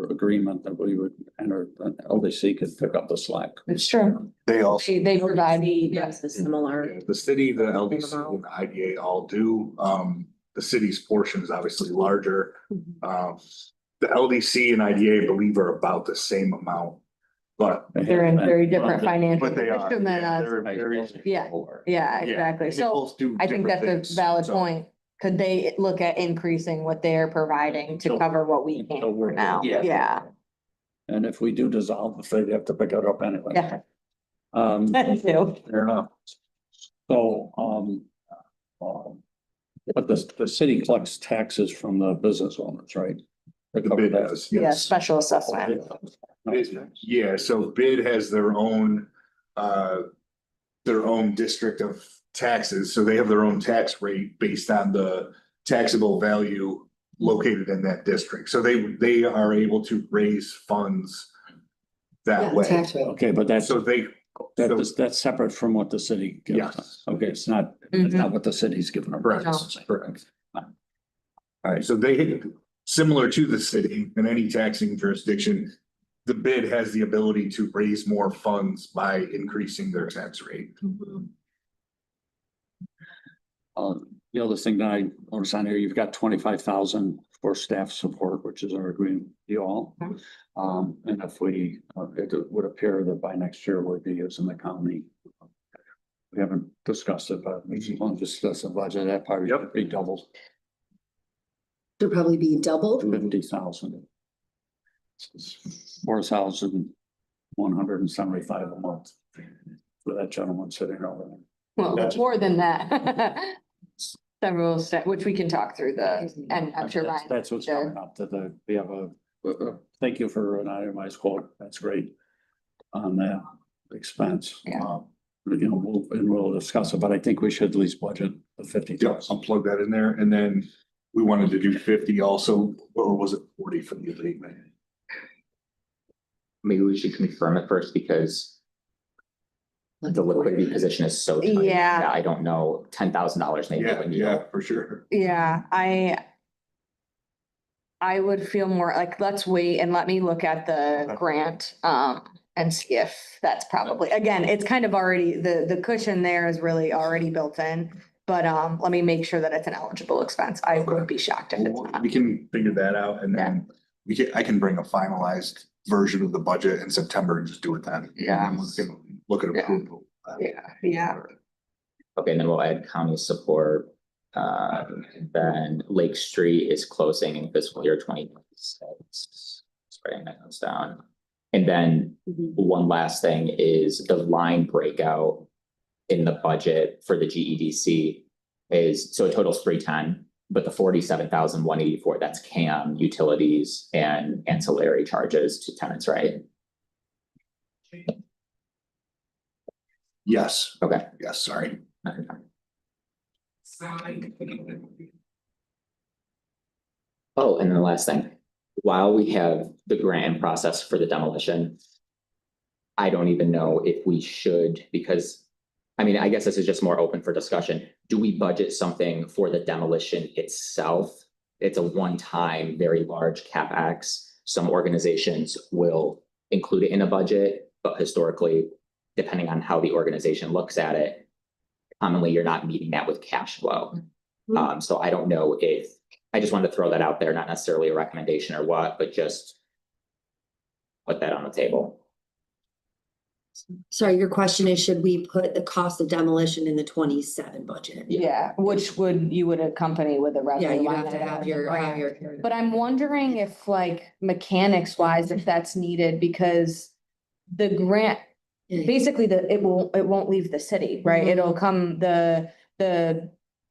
Speaker 2: agreement that we would enter, then LDC could pick up the slack.
Speaker 10: It's true.
Speaker 4: They also.
Speaker 10: They provide.
Speaker 9: Yes, the similar.
Speaker 4: The city, the LDC and the IDA all do. The city's portion is obviously larger. The LDC and IDA I believe are about the same amount, but.
Speaker 10: They're in very different financial
Speaker 4: But they are.
Speaker 10: position than us.
Speaker 4: They're very.
Speaker 10: Yeah. Yeah, exactly.
Speaker 4: They
Speaker 10: So
Speaker 4: both do
Speaker 10: I think
Speaker 4: different
Speaker 10: that's a
Speaker 4: things,
Speaker 10: valid
Speaker 4: so.
Speaker 10: point. Could they look at increasing what they're providing to
Speaker 2: So-
Speaker 10: cover what we can
Speaker 2: so
Speaker 10: for
Speaker 2: we're-
Speaker 10: now?
Speaker 2: yeah.
Speaker 10: Yeah.
Speaker 2: And if we do dissolve, they'd have to pick it up anyway.
Speaker 10: Yeah.
Speaker 2: Fair
Speaker 10: Too.
Speaker 2: enough. So, but the city collects taxes from the business owners, right? They
Speaker 4: The
Speaker 2: cover
Speaker 4: bid
Speaker 2: that.
Speaker 4: does,
Speaker 10: Yeah,
Speaker 4: yes.
Speaker 10: special assessment.
Speaker 4: Yeah, so bid has their own district of taxes, so they have their own tax rate based on the taxable value located in that district. So they are able to raise funds
Speaker 9: Yeah,
Speaker 4: that way.
Speaker 9: tax rate.
Speaker 2: Okay, but that's,
Speaker 4: So they,
Speaker 2: that's separate from what the city gives
Speaker 4: Yes.
Speaker 2: us. Okay, it's not what the city's giving them.
Speaker 4: Correct. Correct. All right, so they, similar to the city in any taxing jurisdiction, the bid has the ability to raise more funds by increasing their tax rate.
Speaker 2: The other thing that I noticed on here, you've got 25,000 for staff support, which is our agreement, with you all. And if we, it would appear that by next year we'll be using the county. We haven't discussed it, but we just want to discuss the budget, that part
Speaker 4: Yep.
Speaker 2: would be doubled,
Speaker 9: Should probably be doubled.
Speaker 2: 50,000. 4,175 a month for that gentleman sitting over there.
Speaker 10: Well,
Speaker 2: That's-
Speaker 10: more than that. Several steps, which we can talk through and I'm sure
Speaker 2: That's-
Speaker 10: Ryan.
Speaker 2: That's what's
Speaker 10: did.
Speaker 2: coming up, we have thank you for an itemized quote, that's great. On that expense.
Speaker 10: Yeah.
Speaker 2: You know, we'll discuss it, but I think we should at least budget the 50,000.
Speaker 4: Yep, I'll plug that in there. And then we wanted to do 50 also, or was it 40 for the abatement?
Speaker 5: Maybe we should confirm it first because the liquidity position is so tight.
Speaker 10: Yeah.
Speaker 5: that I don't know, $10,000 maybe.
Speaker 4: Yeah,
Speaker 5: when you
Speaker 4: yeah,
Speaker 5: go-
Speaker 4: for sure.
Speaker 10: Yeah, I would feel more like, let's wait and let me look at the grant, and see if that's probably, again, it's kind of already, the cushion there is really already built in. But, let me make sure that it's an eligible expense. I would be shocked if it's not.
Speaker 4: We can figure that out and then I can bring a finalized version of the budget in September and just do it then.
Speaker 10: Yeah.
Speaker 4: And we can look at
Speaker 10: Yeah.
Speaker 4: approval.
Speaker 10: Yeah.
Speaker 5: Okay, and then we'll add county support. Then Lake Street is closing in fiscal year 2026. Writing that goes down. And then one last thing is the line breakout in the budget for the GEDC is, so it totals 310, but the 47,184, that's CAM, utilities and ancillary charges to tenants, right?
Speaker 4: Yes,
Speaker 5: Okay.
Speaker 4: yes, sorry.
Speaker 5: Oh, and then the last thing, while we have the grant process for the demolition, I don't even know if we should, because, I mean, I guess this is just more open for discussion. Do we budget something for the demolition itself? It's a one-time, very large CapEx. Some organizations will include it in a budget, but historically, depending on how the organization looks at it, commonly you're not meeting that with cash flow. So I don't know if, I just wanted to throw that out there, not necessarily a recommendation or what, but just put that on the table.
Speaker 9: Sorry, your question is, should we put the cost of demolition in the 27 budget?
Speaker 10: Yeah, which you would accompany with a
Speaker 9: Yeah,
Speaker 10: revenue.
Speaker 9: you'd
Speaker 10: line
Speaker 9: have to
Speaker 10: item.
Speaker 9: have your.
Speaker 10: But I'm wondering if like mechanics wise, if that's needed, because the grant, basically it won't leave the city, right?
Speaker 9: Mhm.
Speaker 10: It'll come, the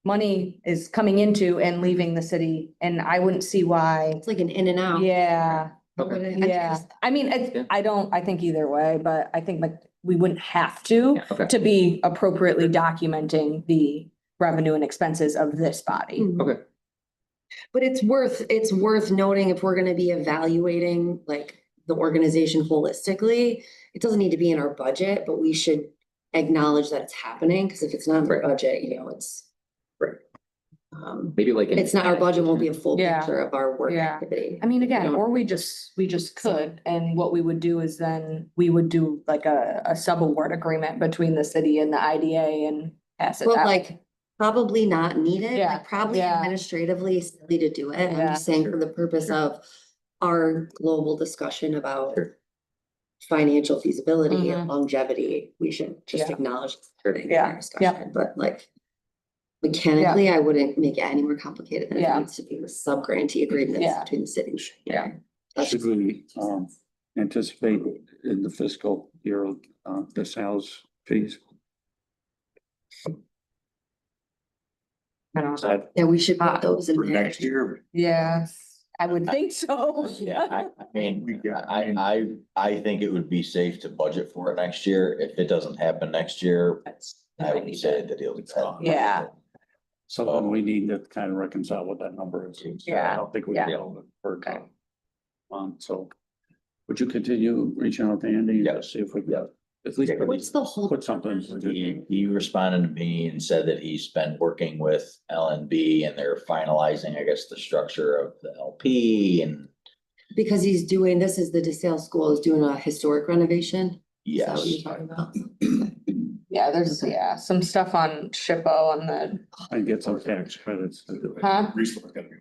Speaker 10: money is coming into and leaving the city, and I wouldn't see why.
Speaker 9: It's like an in and out.
Speaker 10: Yeah,
Speaker 5: Okay.
Speaker 10: yeah. I mean,
Speaker 5: Yeah.
Speaker 10: I think either way, but I think like we wouldn't have to
Speaker 5: Yeah, okay.
Speaker 10: to be appropriately documenting the revenue and expenses of this body.
Speaker 5: Okay.
Speaker 9: But it's worth noting, if we're gonna be evaluating like the organization holistically, it doesn't need to be in our budget, but we should acknowledge that it's happening, because if it's not in the
Speaker 5: Right.
Speaker 9: budget, it's.
Speaker 5: Right.
Speaker 9: Um,
Speaker 5: Maybe like.
Speaker 9: it's not, our budget won't be a full
Speaker 10: Yeah.
Speaker 9: picture of our work
Speaker 10: Yeah.
Speaker 9: activity.
Speaker 10: I mean, again,
Speaker 9: don't-
Speaker 10: or we just could, and what we would do is then we would do like a sub-award agreement between the city and the IDA and pass it
Speaker 9: Well,
Speaker 10: out.
Speaker 9: like, probably not needed,
Speaker 10: Yeah,
Speaker 9: like probably
Speaker 10: yeah.
Speaker 9: administratively silly to do it. I'm
Speaker 10: Yeah.
Speaker 9: just saying for the purpose of our global discussion about
Speaker 5: Sure.
Speaker 9: financial feasibility
Speaker 10: Mhm.
Speaker 9: and longevity, we should just
Speaker 10: Yeah.
Speaker 9: acknowledge.
Speaker 5: Sure.
Speaker 9: in
Speaker 10: Yeah,
Speaker 9: our
Speaker 10: yeah.
Speaker 9: discussion. But like mechanically, I wouldn't make it any more complicated than it
Speaker 10: Yeah.
Speaker 9: needs to be with sub-grantee agreements
Speaker 10: Yeah.
Speaker 9: between the cities.
Speaker 10: Yeah.
Speaker 2: Should we anticipate in the fiscal year the sales fees?
Speaker 10: I don't know.
Speaker 9: Yeah, we should put those in
Speaker 4: For
Speaker 9: there.
Speaker 4: next year,
Speaker 10: Yes, I would think so.
Speaker 7: Yeah, I mean,
Speaker 4: we got,
Speaker 7: I think it would be safe to budget for it next year. If it doesn't happen next year, I would say that it'll.
Speaker 10: Yeah.
Speaker 2: something we need to kind of reconcile what that number is. I don't think we
Speaker 6: Yeah.
Speaker 2: deal with it for so would you continue reaching out to Andy?
Speaker 7: Yeah.
Speaker 2: To see if we can at least
Speaker 9: What's the whole?
Speaker 2: put something.
Speaker 7: He responded to me and said that he's been working with LNB and they're finalizing, I guess, the structure of the LP and
Speaker 9: Because he's doing, this is the DeSale School is doing a historic renovation. Is that what
Speaker 7: yes.
Speaker 9: you're talking about?
Speaker 10: Yeah, there's, some stuff on SHPO on the,
Speaker 2: And get some tax credits to do it.
Speaker 10: huh?
Speaker 4: Restore's gotta be.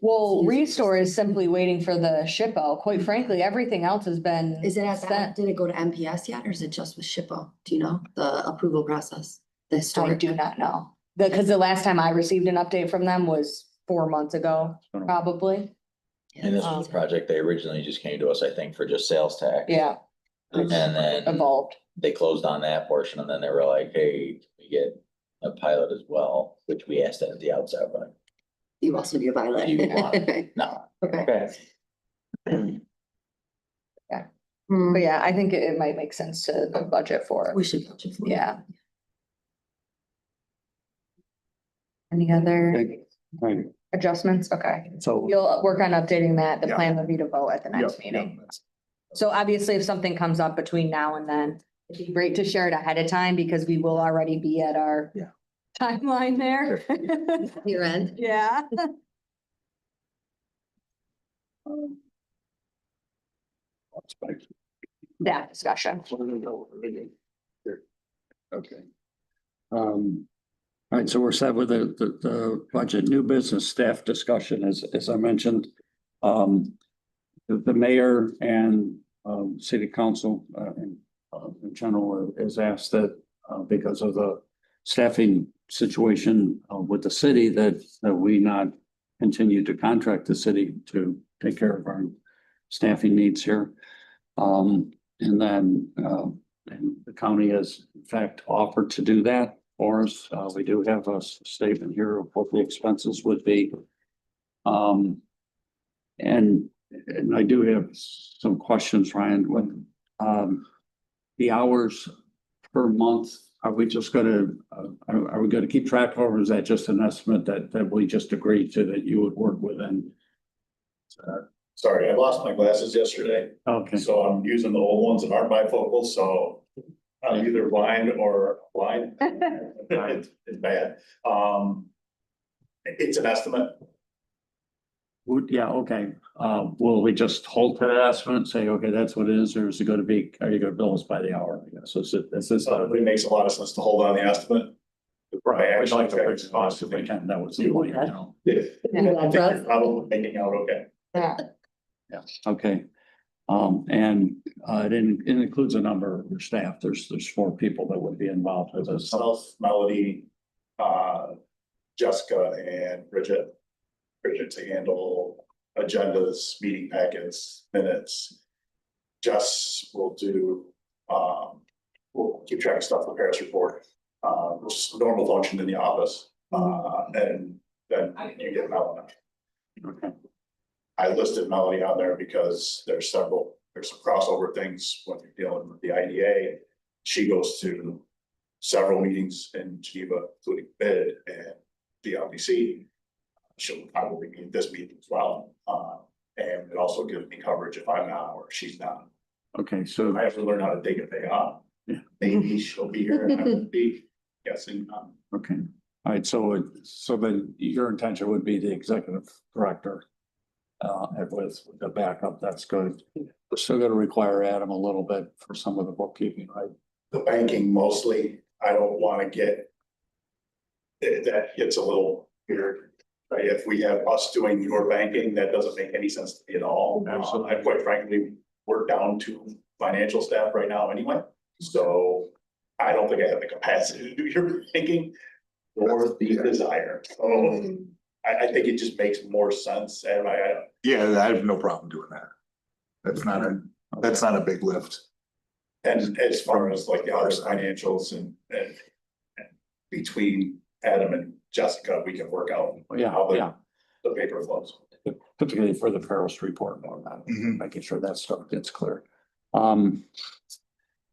Speaker 10: Well, Restore is simply waiting for the SHPO. Quite frankly, everything else has been.
Speaker 9: Is it at that,
Speaker 10: spent.
Speaker 9: did it go to MPS yet or is it just with SHPO? Do you know the approval process? The
Speaker 10: I
Speaker 9: historic?
Speaker 10: do not know. Because the last time I received an update from them was 4 months ago, probably.
Speaker 7: And this was a project they originally just came to us, I think, for just sales tax.
Speaker 10: Yeah,
Speaker 7: And then
Speaker 10: evolved.
Speaker 7: they closed on that portion and then they were like, hey, we get a pilot as well, which we asked at the outset, but
Speaker 9: You also do Violet.
Speaker 7: You want- no.
Speaker 9: Okay.
Speaker 7: Okay.
Speaker 10: But yeah, I think it might make sense to the budget for it.
Speaker 9: We should budget for it.
Speaker 10: Yeah. Any other
Speaker 2: Right,
Speaker 10: adjustments? Okay.
Speaker 2: so.
Speaker 10: You'll work on updating that. The
Speaker 4: Yeah.
Speaker 10: plan will be to vote at the next
Speaker 4: Yeah,
Speaker 10: meeting.
Speaker 4: yeah.
Speaker 10: So obviously, if something comes up between now and then, it'd be great to share it ahead of time because we will already be at our
Speaker 4: Yeah.
Speaker 10: timeline there.
Speaker 9: Year end.
Speaker 10: Yeah. That discussion.
Speaker 2: Okay. All right, so we're set with the budget, new business staff discussion, as I mentioned. The mayor and city council in general has asked that because of the staffing situation with the city, that we not continue to contract the city to take care of our staffing needs here. And then and the county has in fact offered to do that for us. We do have a statement here of what the expenses would be. And I do have some questions, Ryan, when the hours per month, are we just gonna, are we gonna keep track of, or is that just an estimate that we just agreed to, that you would work within?
Speaker 11: Sorry, I lost my glasses yesterday,
Speaker 2: Okay,
Speaker 11: so I'm using the old ones that aren't bifocals, so I'm either blind or blind. It's bad. It's an estimate.
Speaker 2: yeah, okay. Will we just hold to that estimate and say, okay, that's what it is, or is it gonna be, are you gonna bill us by the hour? I guess, is this?
Speaker 11: It makes a lot of sense to hold on the estimate.
Speaker 2: Right, we'd like to
Speaker 11: Actually,
Speaker 2: fix costs if we can, that was the point, you know.
Speaker 11: I think you're probably making out okay.
Speaker 10: Yeah.
Speaker 2: Yeah, okay. And it includes a number of your staff. There's 4 people that would be involved with this.
Speaker 11: Myself, Melody, Jessica and Bridget. Bridget to handle agendas, meeting packets, minutes. Jess will do, we'll keep track of stuff for Paris report, which is a normal function in the office. And then you get Melody.
Speaker 2: Okay,
Speaker 11: I listed Melody on there because there's some crossover things when you're dealing with the IDA. She goes to several meetings in Geneva, including bid and the LBC. She'll probably be at this meeting as well. And it also gives me coverage if I'm not or she's not.
Speaker 2: okay, so,
Speaker 11: I have to learn how to take a day off.
Speaker 2: Yeah.
Speaker 11: Maybe she'll be here and I won't be guessing.
Speaker 2: okay. All right, so then your intention would be the executive director. And with the backup, that's good. We're still gonna require Adam a little bit for some of the bookkeeping, right?
Speaker 11: The banking mostly, I don't want to get. That gets a little weird, right? If we have us doing your banking, that doesn't make any sense to me at all.
Speaker 2: Absolutely.
Speaker 11: I quite frankly, we're down to financial staff right now anyway, so I don't think I have the capacity to do your banking. Or the desire, so I think it just makes more sense, and
Speaker 4: Yeah, I have no problem doing that. That's not a big lift.
Speaker 11: and as far as like the other financials and between Adam and Jessica, we can work out
Speaker 2: Yeah,
Speaker 11: how
Speaker 2: yeah,
Speaker 11: the paper flows.
Speaker 2: particularly for the Paris report,
Speaker 4: Mhm.
Speaker 2: making sure that stuff gets clear.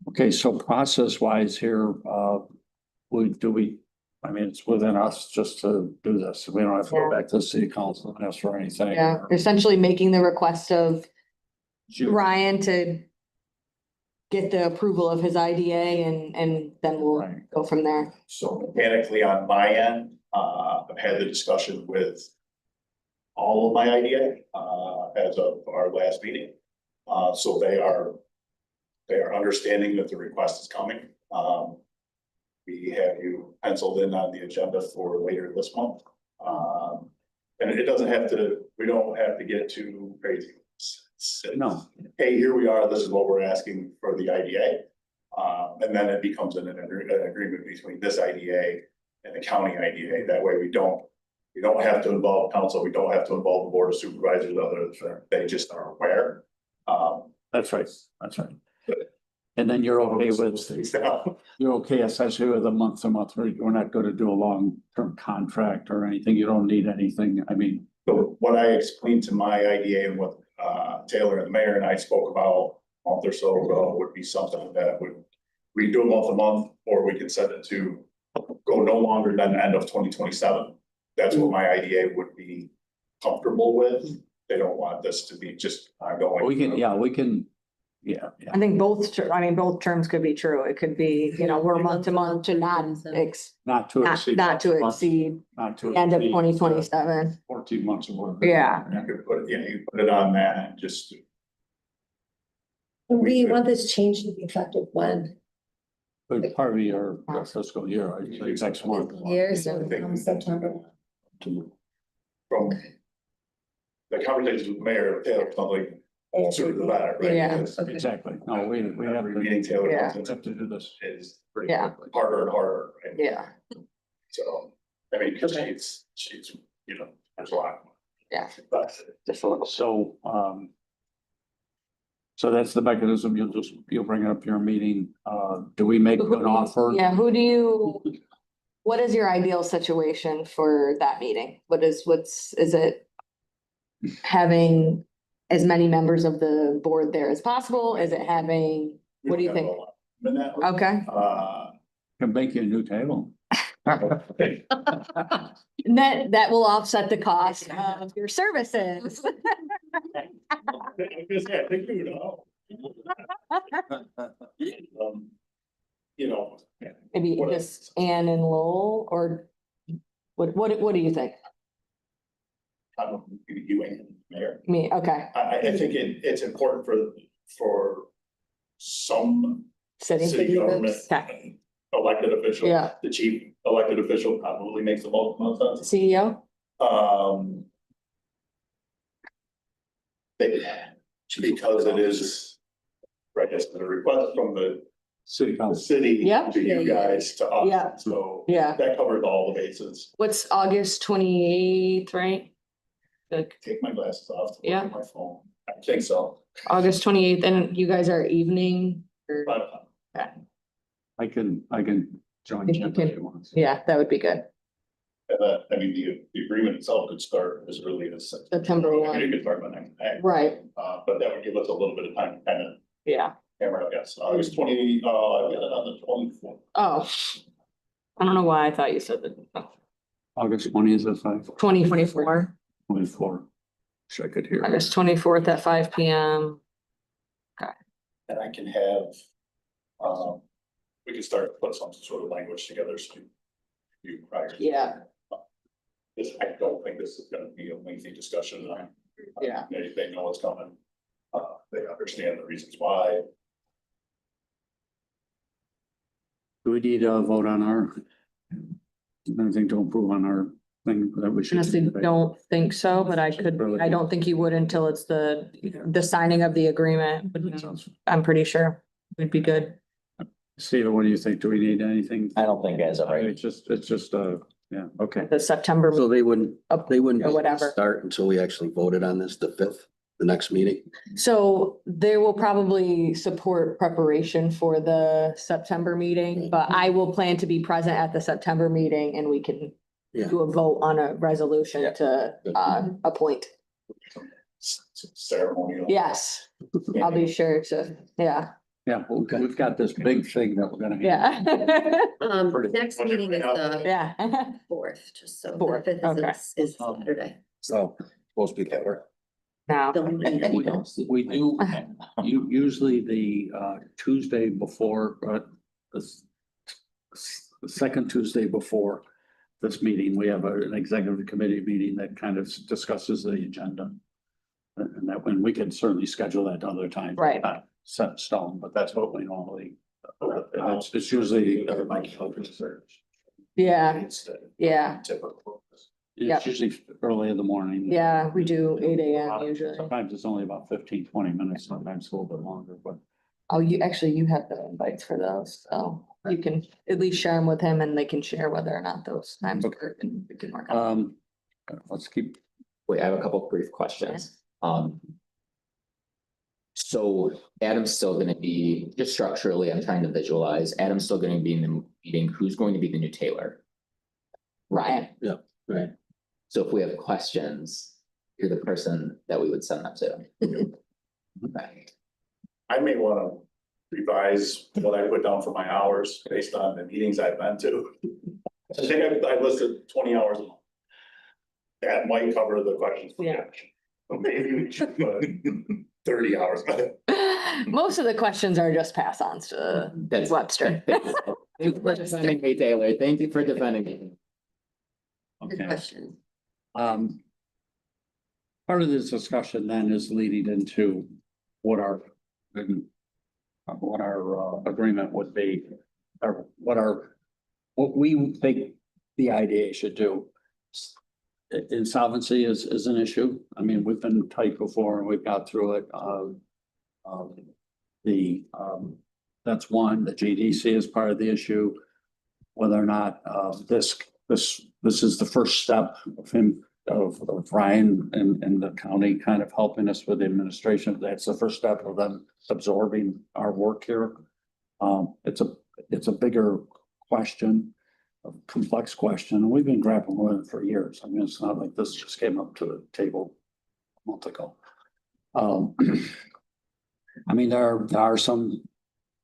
Speaker 2: Okay, so process wise here, do we I mean, it's within us just to do this. We don't have to go back to the city council and ask for anything.
Speaker 10: Yeah, essentially making the request of
Speaker 2: June.
Speaker 10: Ryan to get the approval of his IDA and then we'll
Speaker 2: Right.
Speaker 10: go from there.
Speaker 11: So mechanically on my end, I've had the discussion with all of my IDA, as of our last meeting. So they are understanding that the request is coming. We have you penciled in on the agenda for later this month. And it doesn't have to, we don't have to get too crazy.
Speaker 2: No,
Speaker 11: Hey, here we are, this is what we're asking for the IDA. And then it becomes an agreement between this IDA and the county IDA. That way we don't have to involve council, we don't have to involve the board of supervisors, they just are aware.
Speaker 2: that's right. That's right. And then you're okay with, you're okay essentially with a month to month, we're not gonna do a long-term contract or anything. You don't need anything. I mean,
Speaker 11: So what I explained to my IDA and what Taylor and the mayor and I spoke about a month or so ago would be something that we do a month to month, or we can set it to go no longer than the end of 2027. That's what my IDA would be comfortable with. They don't want this to be just ongoing.
Speaker 2: we can, yeah, yeah.
Speaker 10: I think both terms could be true. It could be, we're month to month to not
Speaker 2: Not to exceed.
Speaker 10: not to exceed
Speaker 2: Not to
Speaker 10: the end of
Speaker 2: exceed,
Speaker 10: 2027.
Speaker 2: 14 months of work.
Speaker 10: Yeah.
Speaker 11: You could put it on that and just.
Speaker 9: We want this change to be effective when?
Speaker 2: But part of your fiscal year, I'd say next month.
Speaker 9: Years, so September.
Speaker 11: From the conversations with the mayor, Taylor, something sooner the better, right?
Speaker 10: Yeah.
Speaker 11: Because
Speaker 2: Exactly. No, we have
Speaker 11: every
Speaker 2: to,
Speaker 11: meeting Taylor
Speaker 10: Yeah.
Speaker 11: comes
Speaker 2: have to do this.
Speaker 11: is pretty
Speaker 10: Yeah.
Speaker 11: harder and harder, right?
Speaker 10: Yeah,
Speaker 11: So, I mean, because she's, there's a lot.
Speaker 10: Yeah.
Speaker 11: But
Speaker 10: just a little.
Speaker 2: So, so that's the mechanism. You'll bring it up your meeting. Do we make an offer?
Speaker 10: Yeah, what is your ideal situation for that meeting? Is it having as many members of the board there as possible? Is it having, what do you think? Okay,
Speaker 2: Can make you a new table.
Speaker 11: Okay.
Speaker 10: that will offset the cost of your services. Maybe
Speaker 11: What
Speaker 10: just Ann and Lowell, or what do you think?
Speaker 11: I don't, you ain't mayor.
Speaker 10: Me, okay,
Speaker 11: I think it's important for some
Speaker 10: city,
Speaker 11: city government
Speaker 10: okay,
Speaker 11: elected official.
Speaker 10: Yeah.
Speaker 11: The chief elected official probably makes the most amount of sense.
Speaker 10: CEO,
Speaker 11: Because it is, right, it's the request from the
Speaker 2: City council.
Speaker 11: city
Speaker 10: Yeah.
Speaker 11: to you guys to
Speaker 10: Yeah.
Speaker 11: us, so
Speaker 10: yeah,
Speaker 11: that covers all the bases.
Speaker 10: what's August 28th, right? Like,
Speaker 11: Take my glasses off. to look
Speaker 10: Yeah.
Speaker 11: at My phone, I think so.
Speaker 10: August 28th, and you guys are evening, or,
Speaker 11: But
Speaker 2: I can join
Speaker 10: If you
Speaker 2: Jim
Speaker 10: can-
Speaker 2: if you want.
Speaker 10: yeah, that would be good.
Speaker 11: I mean, the agreement itself could start as early as.
Speaker 10: September 1.
Speaker 11: It could start by next day,
Speaker 10: Right,
Speaker 11: but that would give us a little bit of time to kind of
Speaker 10: yeah,
Speaker 11: hammer out, yes, August 20, I've got it on the 24th.
Speaker 10: oh. I don't know why I thought you said that,
Speaker 2: August 20th at 5,
Speaker 10: 2024,
Speaker 2: 24. Wish I could hear.
Speaker 10: August 24th at 5 PM.
Speaker 11: And I can have, we can start to put some sort of language together, so you prior.
Speaker 10: Yeah.
Speaker 11: I don't think this is gonna be a lengthy discussion.
Speaker 10: Yeah.
Speaker 11: They know what's coming. They understand the reasons why.
Speaker 2: Do we need a vote on our? Anything to improve on our thing that we should?
Speaker 10: Honestly, don't think so, but I don't think you would until it's the signing of the agreement. I'm pretty sure would be good.
Speaker 2: Steven, what do you think? Do we need anything?
Speaker 7: I don't think as of right.
Speaker 2: It's just, yeah, okay.
Speaker 10: The September,
Speaker 3: So they wouldn't
Speaker 10: Or
Speaker 3: be able to
Speaker 10: whatever.
Speaker 3: start until we actually voted on this, the 5th, the next meeting.
Speaker 10: so they will probably support preparation for the September meeting, but I will plan to be present at the September meeting and we can
Speaker 3: Yeah.
Speaker 10: do a vote on a resolution to appoint.
Speaker 11: Ceremonial.
Speaker 10: Yes, I'll be sure to, yeah.
Speaker 2: Yeah, we've got this big thing that we're gonna.
Speaker 10: Yeah.
Speaker 9: Next meeting is the
Speaker 10: Yeah.
Speaker 9: fourth, just so. the
Speaker 10: Fourth,
Speaker 9: fifth
Speaker 10: okay.
Speaker 9: Is Saturday.
Speaker 3: So supposed to be that way.
Speaker 10: Now,
Speaker 2: We do, usually the Tuesday before, the second Tuesday before this meeting, we have an executive committee meeting that kind of discusses the agenda. And that when we can certainly schedule that other time.
Speaker 10: Right.
Speaker 2: Not set in stone, but that's what we normally, it's usually.
Speaker 10: yeah, yeah,
Speaker 11: Typical.
Speaker 10: Yep.
Speaker 2: It's usually early in the morning.
Speaker 10: yeah, we do 8 AM usually.
Speaker 2: Sometimes it's only about 15-20 minutes, sometimes a little bit longer, but.
Speaker 10: Oh, you have the invites for those, so you can at least share them with him and they can share whether or not those times work and we can work on.
Speaker 2: Let's keep.
Speaker 5: Wait, I have a couple of brief questions. So Adam's still gonna be, just structurally, I'm trying to visualize, Adam's still gonna be in the meeting, who's going to be the new Taylor?
Speaker 10: Ryan.
Speaker 3: Yeah, right.
Speaker 5: So if we have questions, you're the person that we would send them to. Okay.
Speaker 11: I may wanna revise what I put down for my hours based on the meetings I've been to. I think I listed 20 hours a month. That might cover the questions. for
Speaker 10: Yeah.
Speaker 11: Josh. So maybe we should put 30 hours.
Speaker 10: Most of the questions are just pass-ons to
Speaker 5: That's
Speaker 10: Webster.
Speaker 5: Thank you for defending me, Taylor. Thank you for defending me.
Speaker 9: Good
Speaker 2: Okay.
Speaker 9: question.
Speaker 2: Part of this discussion then is leading into what our agreement would be, or what we think the IDA should do. Insolvency is an issue. I mean, we've been tight before and we've got through it. That's one, the GDC is part of the issue. Whether or not, this is the first step of Ryan and the county kind of helping us with the administration. That's the first step of them absorbing our work here. It's a bigger question, a complex question, and we've been grappling with it for years. I mean, it's not like this just came up to the table a month ago. I mean, there are some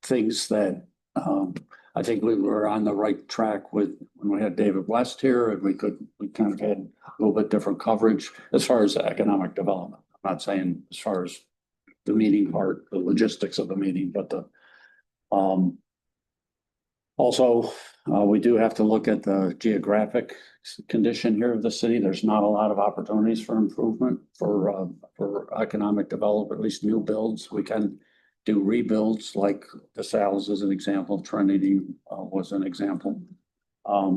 Speaker 2: things that I think we were on the right track with when we had David West here, and we kind of had a little bit different coverage as far as economic development. I'm not saying as far as the meeting part, the logistics of the meeting, but the also, we do have to look at the geographic condition here of the city. There's not a lot of opportunities for improvement for economic development, at least new builds. We can do rebuilds like DeSales is an example, Trinity was an example. I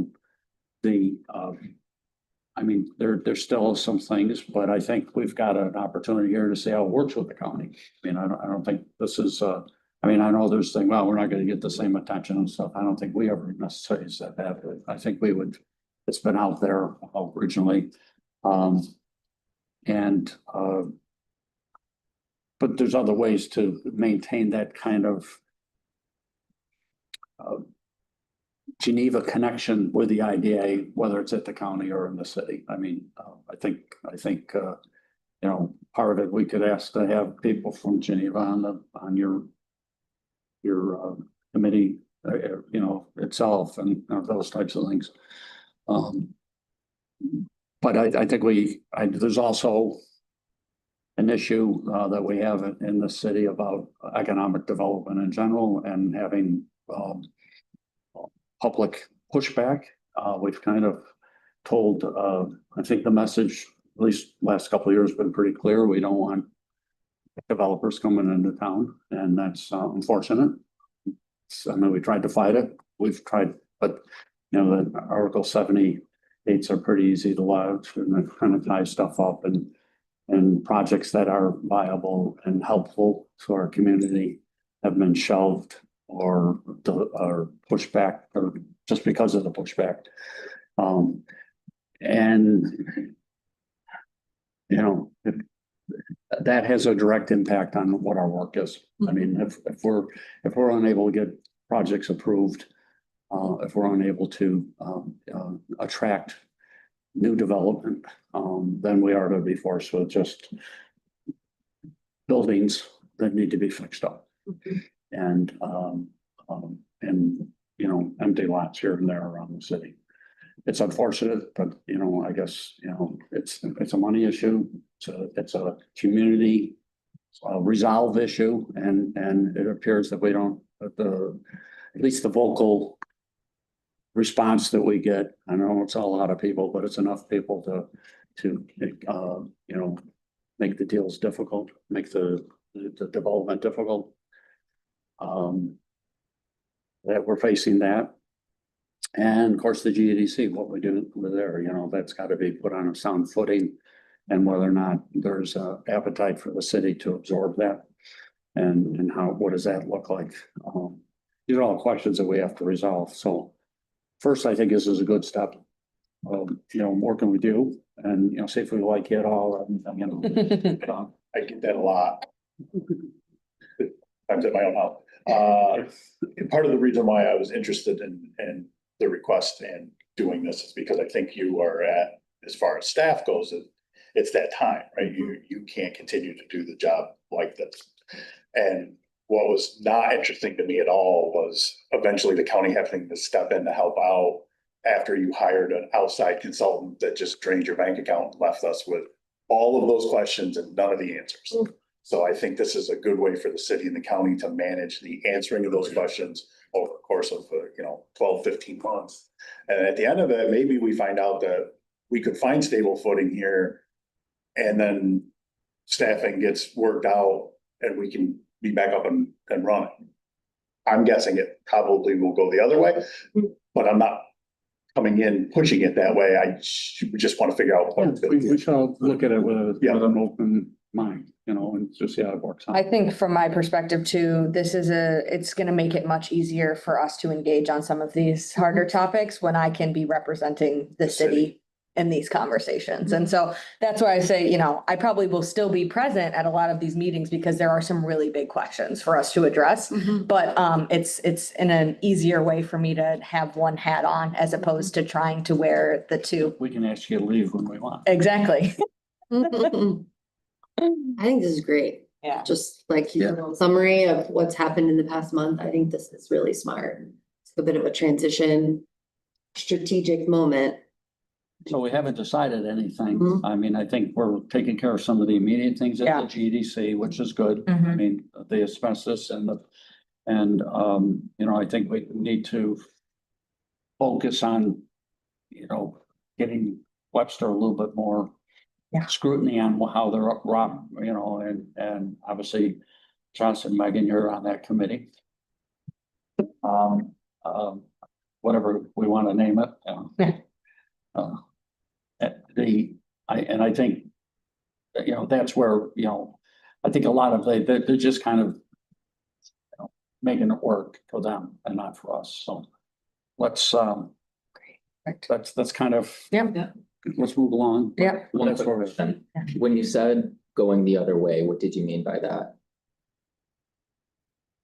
Speaker 2: mean, there's still some things, but I think we've got an opportunity here to see how it works with the county. I mean, I don't think this is, I mean, I know there's thing, well, we're not gonna get the same attention and stuff. I don't think we ever necessarily said that, but I think we would, it's been out there originally. But there's other ways to maintain that kind of Geneva connection with the IDA, whether it's at the county or in the city. I mean, I think, you know, part of it, we could ask to have people from Geneva on your committee, you know, itself and those types of things. But I think there's also an issue that we have in the city about economic development in general and having public pushback. We've kind of told, I think the message, at least last couple of years, has been pretty clear. We don't want developers coming into town, and that's unfortunate. I mean, we tried to fight it. We've tried, but you know, the Article 78s are pretty easy to lodge, and that kind of ties stuff up, and projects that are viable and helpful to our community have been shelved or pushed back, or just because of the pushback. And you know, that has a direct impact on what our work is. I mean, if we're unable to get projects approved, if we're unable to attract new development, then we are to be forced with just buildings that need to be fixed up. and, you know, empty lots here and there around the city. It's unfortunate, but, you know, I guess, you know, it's a money issue. It's a community resolve issue, and it appears that we don't, at least the vocal response that we get, I know it's a lot of people, but it's enough people to you know, make the deals difficult, make the development difficult. That we're facing that. And of course, the GEDC, what we do with there, you know, that's got to be put on a sound footing. And whether or not there's a appetite for the city to absorb that. And what does that look like? These are all questions that we have to resolve. So first, I think this is a good step. You know, more can we do? And, you know, see if we like it all, and, you know.
Speaker 11: I get that a lot. I'm at my own house. Part of the reason why I was interested in the request and doing this is because I think you are at, as far as staff goes, it's that time, right? You can't continue to do the job like this. And what was not interesting to me at all was eventually the county having to step in to help out after you hired an outside consultant that just drained your bank account and left us with all of those questions and none of the answers. So I think this is a good way for the city and the county to manage the answering of those questions over the course of, 12, 15 months. And at the end of it, maybe we find out that we could find stable footing here and then staffing gets worked out and we can be back up and running. I'm guessing it probably will go the other way, but I'm not coming in, pushing it that way. I just want to figure out.
Speaker 2: We shall look at it with an open mind, you know, and just see how it works out.
Speaker 10: I think from my perspective too, it's gonna make it much easier for us to engage on some of these harder topics when I can be representing the city in these conversations. And so that's why I say, you know, I probably will still be present at a lot of these meetings because there are some really big questions for us to address. But it's in an easier way for me to have one hat on as opposed to trying to wear the two.
Speaker 2: We can ask you to leave when we want.
Speaker 10: Exactly.
Speaker 9: I think this is great.
Speaker 10: Yeah.
Speaker 9: Just like, summary of what's happened in the past month. I think this is really smart. It's a bit of a transition, strategic moment.
Speaker 2: So we haven't decided anything. I mean, I think we're taking care of some of the immediate things at the GDC, which is good. I mean, the asbestos and you know, I think we need to focus on, you know, getting Webster a little bit more scrutiny on how they're rock, you know, and obviously Johnson, Megan, you're on that committee. Whatever we want to name it. I think, you know, that's where, you know, I think a lot of they're just kind of, you know, making it work for them and not for us. So let's kind of, let's move along.
Speaker 5: One quick question. When you said going the other way, what did you mean by that?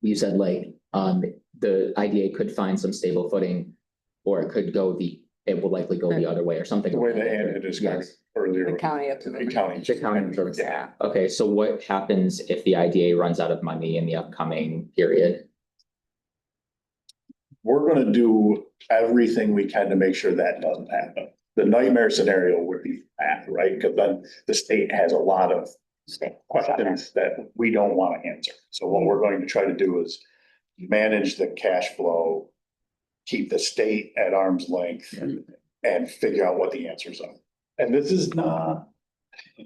Speaker 5: You said like, the IDA could find some stable footing, or it will likely go the other way or something.
Speaker 11: The way that Anna described earlier.
Speaker 10: The county.
Speaker 11: The county.
Speaker 5: Yeah. Okay, so what happens if the IDA runs out of money in the upcoming period?
Speaker 11: We're gonna do everything we can to make sure that doesn't happen. The nightmare scenario would be that, right? Because then the state has a lot of questions that we don't want to answer. So what we're going to try to do is manage the cash flow, keep the state at arm's length, and figure out what the answers are. And this is not,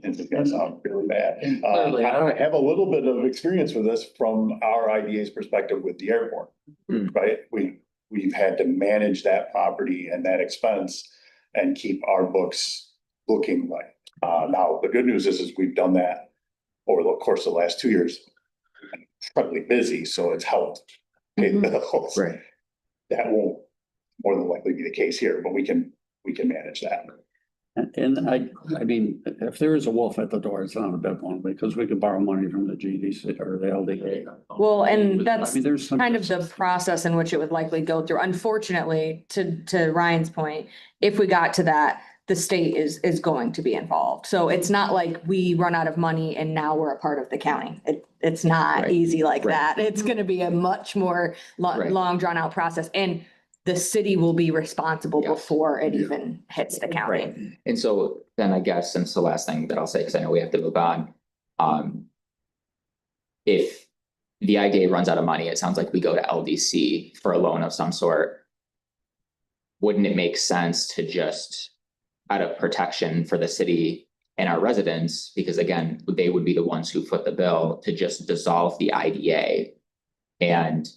Speaker 11: this is gonna sound really bad. I have a little bit of experience with this from our IDA's perspective with the airport, right? We've had to manage that property and that expense and keep our books looking right. Now, the good news is we've done that over the course of the last 2 years. Incredibly busy, so it's helped pay the bills.
Speaker 5: Right.
Speaker 11: That won't more than likely be the case here, but we can manage that.
Speaker 2: And I mean, if there is a wolf at the door, it's not a bad one because we could borrow money from the GDC or the LDA.
Speaker 10: Well, and that's
Speaker 2: I mean, there's
Speaker 10: kind of the process in which it would likely go through. Unfortunately, to Ryan's point, if we got to that, the state is going to be involved. So it's not like we run out of money and now we're a part of the county. It's not
Speaker 5: Right.
Speaker 10: easy like
Speaker 5: Right.
Speaker 10: that. It's gonna be a much more
Speaker 5: Right.
Speaker 10: long drawn out process, and the city will be responsible
Speaker 5: Yeah.
Speaker 10: before it even hits the county.
Speaker 5: Right. And so then I guess, since the last thing that I'll say, because I know we have to move on. If the IDA runs out of money, it sounds like we go to LDC for a loan of some sort. Wouldn't it make sense to just, out of protection for the city and our residents, because again, they would be the ones who foot the bill, to just dissolve the IDA? And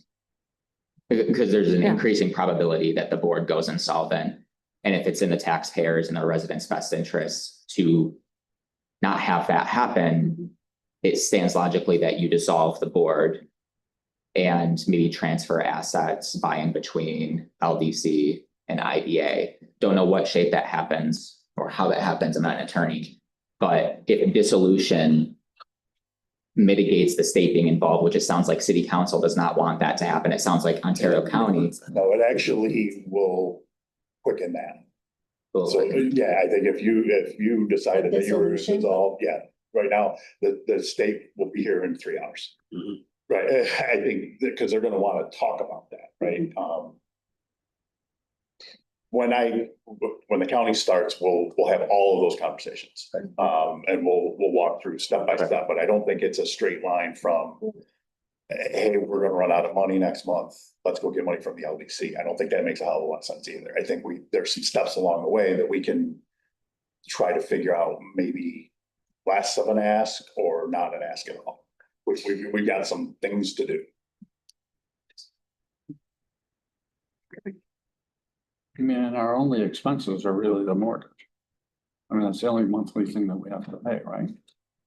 Speaker 5: because there's an
Speaker 10: Yeah.
Speaker 5: increasing probability that the board goes insolvent. And if it's in the taxpayers and the residents' best interests to not have that happen, it stands logically that you dissolve the board and maybe transfer assets by and between LDC and IDA. Don't know what shape that happens or how that happens. I'm not an attorney. But if dissolution mitigates the state being involved, which it sounds like city council does not want that to happen. It sounds like Ontario County.
Speaker 11: No, it actually will quicken that. So, yeah, I think if you decided that you were
Speaker 9: Dissolution?
Speaker 11: dissolved, yeah, right now, the state will be here in 3 hours.
Speaker 3: Mhm.
Speaker 11: Right, I think, because they're gonna wanna talk about that, right? When the county starts, we'll have all of those conversations. And we'll walk through step by step, but I don't think it's a straight line from, hey, we're gonna run out of money next month, let's go get money from the LDC. I don't think that makes a hell of a lot of sense either. I think there's some steps along the way that we can try to figure out, maybe less of an ask or not an ask at all. We've got some things to do.
Speaker 2: I mean, and our only expenses are really the mortgage. I mean, that's the only monthly thing that we have to pay, right?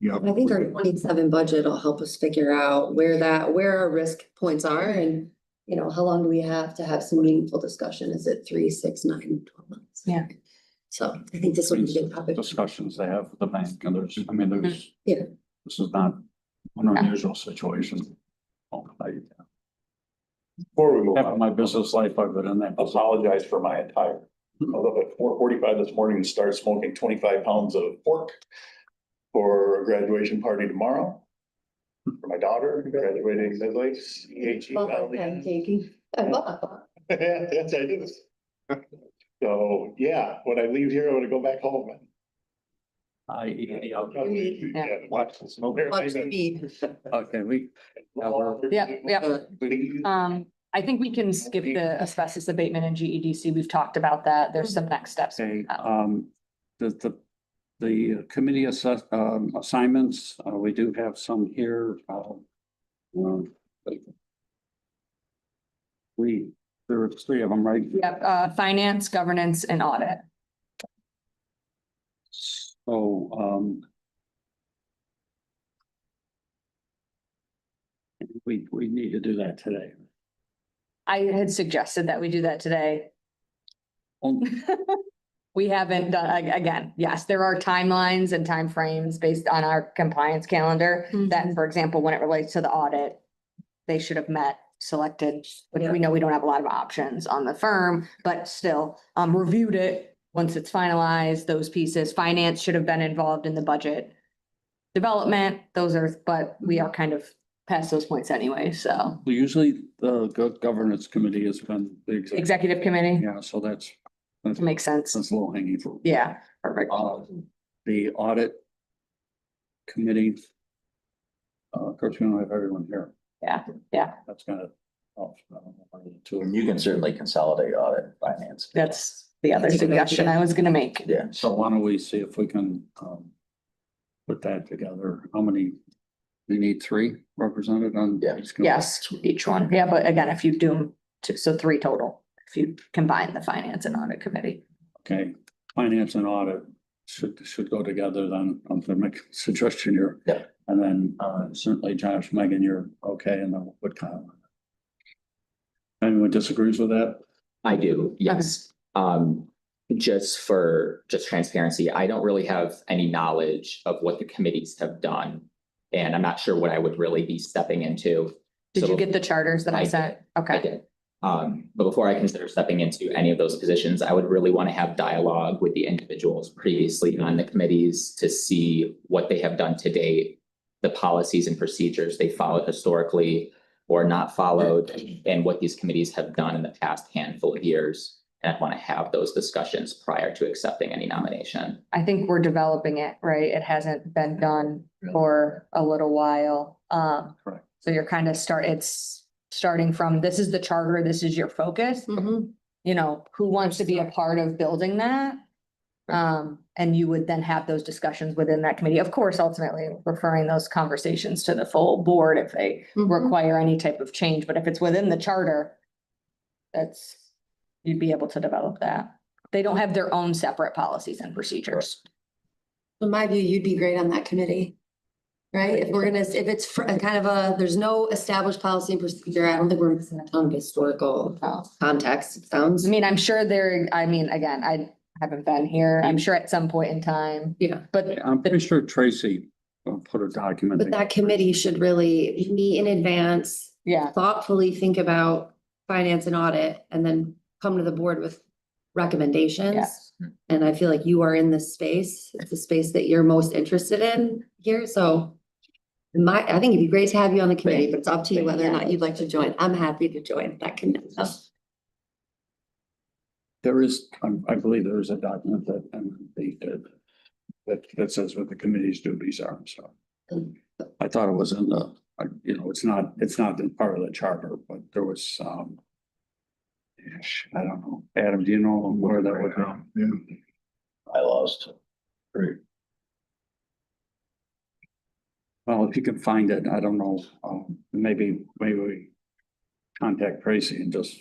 Speaker 4: Yeah.
Speaker 9: I think our 27 budget will help us figure out where our risk points are and, how long do we have to have some meaningful discussion? Is it 3, 6, 9, 12 months?
Speaker 10: Yeah.
Speaker 9: So I think this will be a good topic.
Speaker 2: Discussions they have with the bank, and there's,
Speaker 9: Yeah.
Speaker 2: this is not an unusual situation.
Speaker 11: Before we move
Speaker 2: Half
Speaker 11: on,
Speaker 2: of my business life, I've been in that.
Speaker 11: apologize for my attire. I was up at 4:45 this morning and started smoking 25 pounds of pork for a graduation party tomorrow. For my daughter, graduating Mid Lakes EHE.
Speaker 9: Pancaking. I love that.
Speaker 11: Yes, I do. So, yeah, when I leave here, I'm gonna go back home and. Watch the smoke.
Speaker 9: Watch the meat.
Speaker 2: Okay,
Speaker 10: I think we can skip the asbestos abatement and GEDC. We've talked about that. There's some next steps.
Speaker 2: okay, the committee assignments, we do have some here. There are 3 of them, right?
Speaker 10: Yep, finance, governance, and audit.
Speaker 2: So, we need to do that today.
Speaker 10: I had suggested that we do that today. We haven't done, again, yes, there are timelines and timeframes based on our compliance calendar that, for example, when it relates to the audit, they should have met, selected, but we know we don't have a lot of options on the firm, but still, reviewed it. Once it's finalized, those pieces, finance should have been involved in the budget development, but we are kind of past those points anyway, so.
Speaker 2: Usually the governance committee has been the
Speaker 10: Executive committee,
Speaker 2: yeah, so that's
Speaker 10: makes sense.
Speaker 2: low hanging fruit.
Speaker 10: Yeah, perfect.
Speaker 2: The audit committee. Of course, we don't have everyone here.
Speaker 10: Yeah.
Speaker 2: That's gonna help.
Speaker 7: And you can certainly consolidate audit and finance.
Speaker 10: That's the other suggestion I was gonna make.
Speaker 7: Yeah.
Speaker 2: So why don't we see if we can put that together? How many? We need 3 represented on.
Speaker 7: Yeah.
Speaker 2: each committee?
Speaker 10: Yes, each one. Yeah, but again, if you do them, so 3 total, if you combine the finance and audit committee.
Speaker 2: Okay, finance and audit should go together then. I'm gonna make a suggestion here.
Speaker 7: Yeah.
Speaker 2: And then certainly Josh, Megan, you're okay, and then we'll put Kyle. Anyone disagrees with that?
Speaker 5: I do, yes. Just for transparency, I don't really have any knowledge of what the committees have done. And I'm not sure what I would really be stepping into.
Speaker 10: Did
Speaker 5: So
Speaker 10: you get the charters that I
Speaker 5: I
Speaker 10: sent?
Speaker 5: I
Speaker 10: Okay.
Speaker 5: did. But before I consider stepping into any of those positions, I would really want to have dialogue with the individuals previously on the committees to see what they have done to date, the policies and procedures they followed historically or not followed, and what these committees have done in the past handful of years. And I want to have those discussions prior to accepting any nomination.
Speaker 10: I think we're developing it, right? It hasn't been done for a little while.
Speaker 2: Correct.
Speaker 10: So you're kind of it's starting from, this is the charter, this is your focus.
Speaker 9: Mhm.
Speaker 10: You know, who wants to be a part of building that? And you would then have those discussions within that committee. Of course, ultimately referring those conversations to the full board if they
Speaker 9: Mhm.
Speaker 10: require any type of change. But if it's within the charter, you'd be able to develop that. They don't have their own separate policies and procedures.
Speaker 9: In my view, you'd be great on that committee. Right? If if it's kind of there's no established policy and procedure, I don't think we're missing a ton of historical context, it sounds.
Speaker 10: I mean, I'm sure again, I haven't been here. I'm sure at some point in time,
Speaker 9: Yeah.
Speaker 10: but
Speaker 2: I'm pretty sure Tracy put a document.
Speaker 9: But that committee should really meet in advance,
Speaker 10: yeah,
Speaker 9: thoughtfully think about finance and audit, and then come to the board with recommendations.
Speaker 10: Yes.
Speaker 9: And I feel like you are in this space. It's the space that you're most interested in here, so. I think it'd be great to have you on the committee, but it's up to you whether or not you'd like to join. I'm happy to join that committee.
Speaker 2: There is, I believe there is a document that they did that says what the committee's duties are, so. I thought it was in the, it's not in part of the charter, but there was, I don't know. Adam, do you know where that would be?
Speaker 4: Yeah.
Speaker 7: Bylaws.
Speaker 2: Great. Well, if you can find it, I don't know, maybe we contact Tracy and just.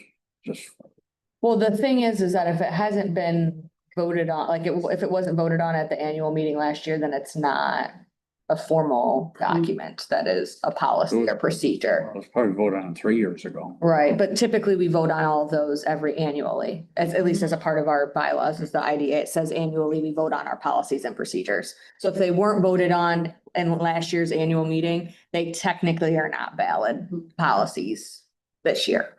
Speaker 10: well, the thing is that if it hasn't been voted on, like if it wasn't voted on at the annual meeting last year, then it's not a formal document that is a policy or procedure.
Speaker 2: It was probably voted on 3 years ago.
Speaker 10: Right, but typically we vote on all of those every annually, at least as a part of our bylaws is the IDA. It says annually we vote on our policies and procedures. So if they weren't voted on in last year's annual meeting, they technically are not valid policies this year.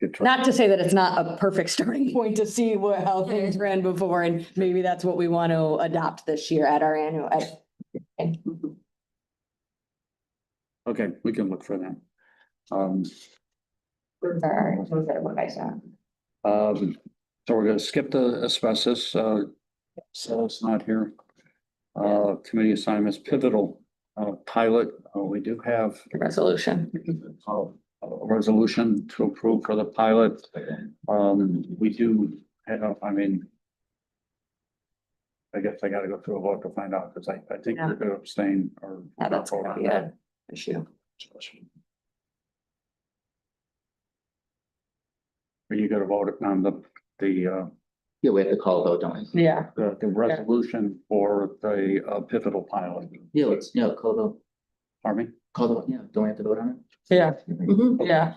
Speaker 2: Good try.
Speaker 10: Not to say that it's not a perfect starting point to see how things ran before, and maybe that's what we want to adopt this year at our annual.
Speaker 2: Okay, we can look for that. So we're gonna skip the asbestos, so it's not here. Committee assignments, pivotal, pilot, we do have
Speaker 10: Resolution.
Speaker 2: a resolution to approve for the pilot. We do have, I guess I gotta go through a vote to find out, because I think
Speaker 10: Yeah.
Speaker 2: we're gonna abstain or.
Speaker 10: Yeah, that's
Speaker 2: vote
Speaker 10: gonna
Speaker 2: on
Speaker 10: be
Speaker 2: that.
Speaker 10: an issue.
Speaker 2: Are you gonna vote on the
Speaker 5: Yeah, we have to call a vote, don't we?
Speaker 10: Yeah.
Speaker 2: the resolution for the pivotal pilot?
Speaker 5: Yeah,
Speaker 2: Pardon me?
Speaker 5: call the, yeah, don't we have to vote on
Speaker 10: Yeah,
Speaker 9: Mhm.
Speaker 10: yeah.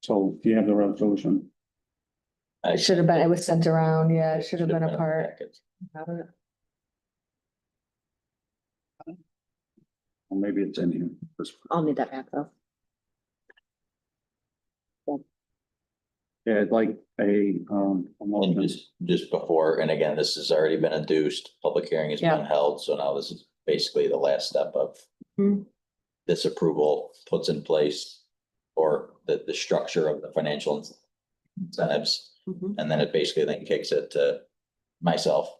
Speaker 2: So do you have the resolution?
Speaker 10: It should have been, it was sent around. Yeah, it should have been a part.
Speaker 7: packet.
Speaker 2: Or maybe it's in here.
Speaker 8: I'll need that back though.
Speaker 2: Yeah, I'd like a
Speaker 7: And
Speaker 2: motion.
Speaker 7: just before, and again, this has already been induced, public hearing has
Speaker 10: Yeah.
Speaker 7: been held, so now this is basically the last step of
Speaker 9: Hmm.
Speaker 7: this approval puts in place or the structure of the financial incentives.
Speaker 9: Mhm.
Speaker 7: And then it basically then kicks it to myself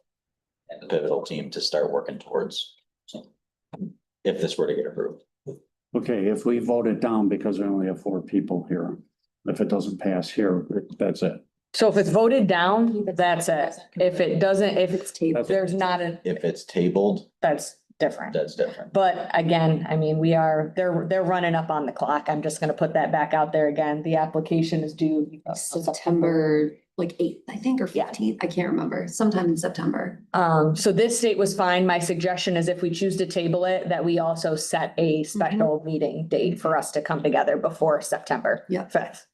Speaker 7: and the pivotal team to start working towards. So, if this were to get approved.
Speaker 2: Okay, if we vote it down because we only have 4 people here, if it doesn't pass here, that's it.
Speaker 10: So if it's voted down, that's it. If it doesn't, if it's,
Speaker 9: tabled.
Speaker 10: there's not a,
Speaker 7: If it's tabled,
Speaker 10: that's different.
Speaker 7: that's different.
Speaker 10: But again, I mean, they're running up on the clock. I'm just gonna put that back out there again. The application is due.
Speaker 9: September, like 8th, I think, or
Speaker 10: Yeah.
Speaker 9: 15th, I can't remember, sometime in September.
Speaker 10: So this date was fine. My suggestion is if we choose to table it, that we also set a special meeting date for us to come together before September
Speaker 9: Yeah.
Speaker 10: 5th.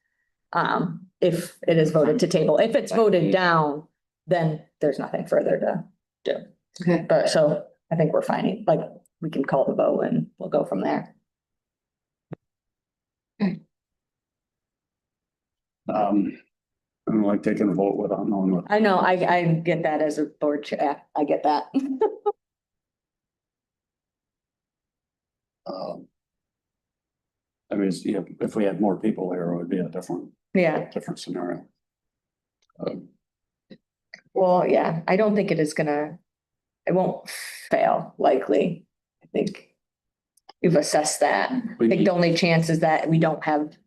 Speaker 10: If it is voted to table, if it's voted down, then there's nothing further to do.
Speaker 9: Okay.
Speaker 10: But so I think we're fine. Like, we can call the vote and we'll go from there.
Speaker 2: I don't like taking a vote without knowing what.
Speaker 10: I know, I get that as a board chair. I get that.
Speaker 2: Um, I mean, yeah, if we had more people here, it would be a
Speaker 10: Yeah,
Speaker 2: different scenario.
Speaker 10: well, yeah, I don't think it won't fail likely. I think we've assessed that. I
Speaker 2: We
Speaker 10: think
Speaker 2: need-
Speaker 10: the only chance is that we don't have,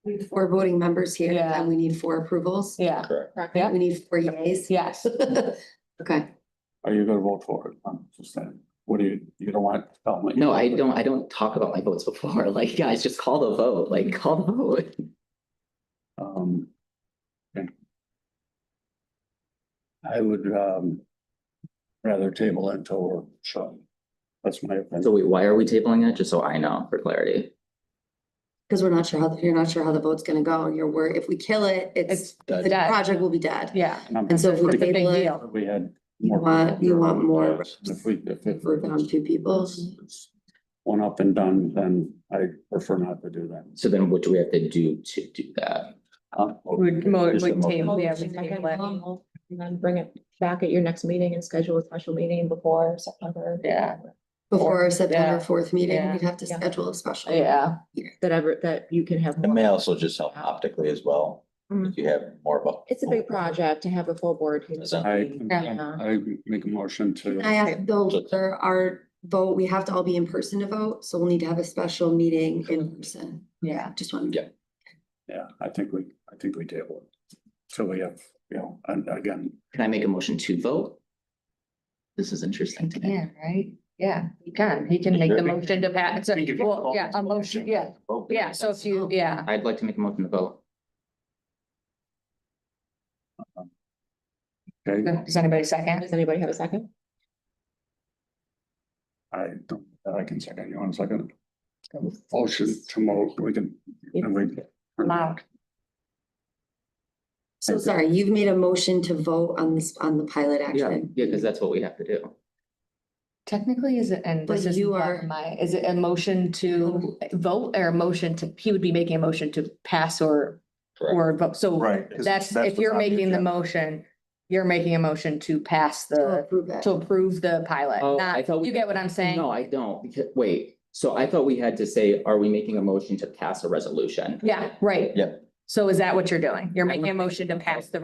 Speaker 9: We have 4 voting members here,
Speaker 10: Yeah.
Speaker 9: and we need 4 approvals.
Speaker 10: yeah,
Speaker 7: Correct.
Speaker 10: yeah,
Speaker 9: We need 4 yays.
Speaker 10: yes.
Speaker 9: Okay.
Speaker 2: Are you gonna vote for it? I'm just saying, what do you don't want to tell me?
Speaker 5: No, I don't talk about my votes before, like, guys, just call the vote, like, call the vote.
Speaker 2: Okay. I would, rather table it until we're sure. That's my opinion.
Speaker 5: So wait, why are we tabling it? Just so I know for clarity.
Speaker 9: Because you're not sure how the vote's gonna go. You're worried, if we kill it,
Speaker 10: It's
Speaker 9: the
Speaker 10: dead.
Speaker 9: project will be dead.
Speaker 10: Yeah,
Speaker 9: And so if we
Speaker 10: it's a big
Speaker 9: table it,
Speaker 10: deal.
Speaker 2: We had.
Speaker 9: You want more.
Speaker 2: If
Speaker 9: we're down 2 people.
Speaker 2: it's one up and done, then I prefer not to do that.
Speaker 5: So then what do we have to do to do that?
Speaker 10: We'd
Speaker 7: Just a
Speaker 10: table,
Speaker 7: motion.
Speaker 10: yeah, we table it.
Speaker 1: And then bring it back at your next meeting and schedule a special meeting before September.
Speaker 10: Yeah,
Speaker 9: Before our September
Speaker 10: Yeah.
Speaker 9: 4th meeting,
Speaker 10: Yeah.
Speaker 9: we'd have to
Speaker 1: Yeah.
Speaker 9: schedule a special.
Speaker 10: yeah,
Speaker 1: That you can have.
Speaker 7: It may also just help optically as well, if you have more of a.
Speaker 1: It's a big project to have a full board. here.
Speaker 2: I make a motion to.
Speaker 9: I have, though, for our vote, we have to all be in person to vote, so we'll need to have a special meeting in person.
Speaker 10: yeah.
Speaker 9: Just one.
Speaker 5: Yeah.
Speaker 2: Yeah, I think we table it. So we have, and again,
Speaker 5: Can I make a motion to vote? This is interesting to me.
Speaker 10: Yeah, right? Yeah, he can make the motion to pass,
Speaker 4: We can-
Speaker 10: well, yeah, a motion, yeah, yeah, so if you, yeah.
Speaker 5: I'd like to make a motion to vote.
Speaker 2: okay,
Speaker 10: Does anybody second?
Speaker 1: Does anybody have a second?
Speaker 2: I don't, I can second you on a second. Motion to move, we can. and we-
Speaker 10: Loud.
Speaker 9: So sorry, you've made a motion to vote on this, on the pilot
Speaker 5: Yeah,
Speaker 9: action.
Speaker 5: yeah, because that's what we have to do.
Speaker 10: Technically, is it, and this
Speaker 9: But
Speaker 10: is
Speaker 9: you are-
Speaker 10: is it a motion to vote or a motion to, he would be making a motion to pass or vote, so.
Speaker 4: Right. 'cause
Speaker 10: That's, if
Speaker 4: what's
Speaker 10: you're
Speaker 4: on the
Speaker 10: making the
Speaker 4: agenda.
Speaker 10: motion, you're making a motion to pass
Speaker 9: To
Speaker 10: the,
Speaker 9: approve it.
Speaker 10: to approve the pilot,
Speaker 5: Oh, I
Speaker 10: not,
Speaker 5: thought we-
Speaker 10: you get what I'm saying?
Speaker 5: No, I don't, because, wait, so I thought we had to say, are we making a motion to pass a resolution?
Speaker 10: Yeah, right.
Speaker 7: Yeah.
Speaker 10: So is that what you're doing? You're making a motion to pass so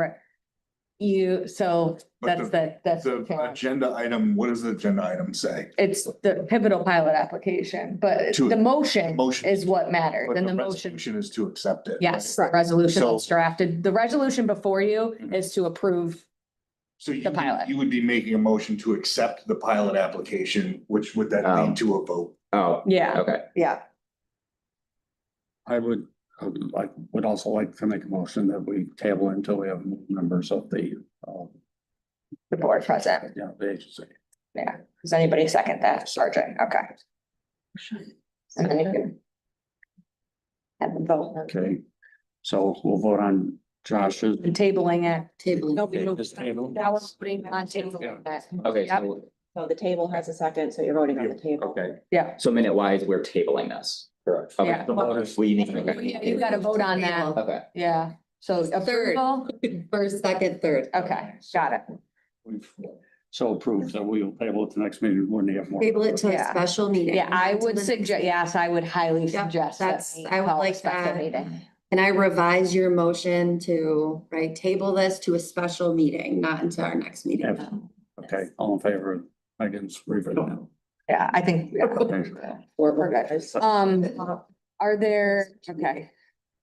Speaker 4: But
Speaker 10: that's the
Speaker 4: The
Speaker 10: challenge.
Speaker 4: agenda item, what does the agenda item say?
Speaker 10: It's the pivotal pilot application, but
Speaker 4: To-
Speaker 10: the motion
Speaker 4: motion.
Speaker 10: is what matters,
Speaker 4: But
Speaker 10: and
Speaker 4: the
Speaker 10: the motion.
Speaker 4: resolution is to accept it.
Speaker 10: Yes,
Speaker 4: right?
Speaker 10: resolution
Speaker 4: So-
Speaker 10: that's drafted. The resolution before you
Speaker 4: Mhm.
Speaker 10: is to approve.
Speaker 4: So
Speaker 10: the pilot.
Speaker 4: you would be making a motion to accept the pilot application, which would then
Speaker 5: Oh.
Speaker 4: lead to a vote.
Speaker 5: Oh,
Speaker 10: Yeah,
Speaker 5: okay,
Speaker 10: yeah.
Speaker 2: I would also like to make a motion that we table until we have members of the,
Speaker 10: The board president.
Speaker 2: the agency.
Speaker 10: Yeah. Does anybody second that, Sergeant? Okay. And then you can have the vote.
Speaker 2: Okay, so we'll vote on Josh's.
Speaker 10: And tabling it.
Speaker 9: Tabling.
Speaker 2: Okay, just table.
Speaker 10: Now we're putting on table.
Speaker 5: okay,
Speaker 10: Yep.
Speaker 5: so,
Speaker 1: So the table has a second, so you're voting on the table.
Speaker 5: okay,
Speaker 10: Yeah.
Speaker 5: so minute wise, we're tabling this.
Speaker 7: Correct.
Speaker 5: Okay.
Speaker 10: Yeah.
Speaker 5: We need,
Speaker 10: Yeah, you gotta vote on that.
Speaker 5: okay,
Speaker 10: Yeah. So
Speaker 9: Third.
Speaker 10: approval?
Speaker 9: First, second, third.
Speaker 10: Okay, got it.
Speaker 2: So approved that we will table it to next meeting when they have more.
Speaker 9: Table it to a
Speaker 10: Yeah.
Speaker 9: special meeting.
Speaker 10: Yeah, I would
Speaker 9: Until the-
Speaker 10: suggest, yes, I would highly
Speaker 9: Yep,
Speaker 10: suggest that.
Speaker 9: that's-
Speaker 10: we
Speaker 9: I would
Speaker 10: call a
Speaker 9: like
Speaker 10: special
Speaker 9: that.
Speaker 10: meeting.
Speaker 9: Can I revise your motion to, right, table this to a special meeting, not until our next meeting?
Speaker 2: Yeah. Okay, all in favor of Megan's revision?
Speaker 10: Yeah, I think, yeah. We're good. Are there, okay.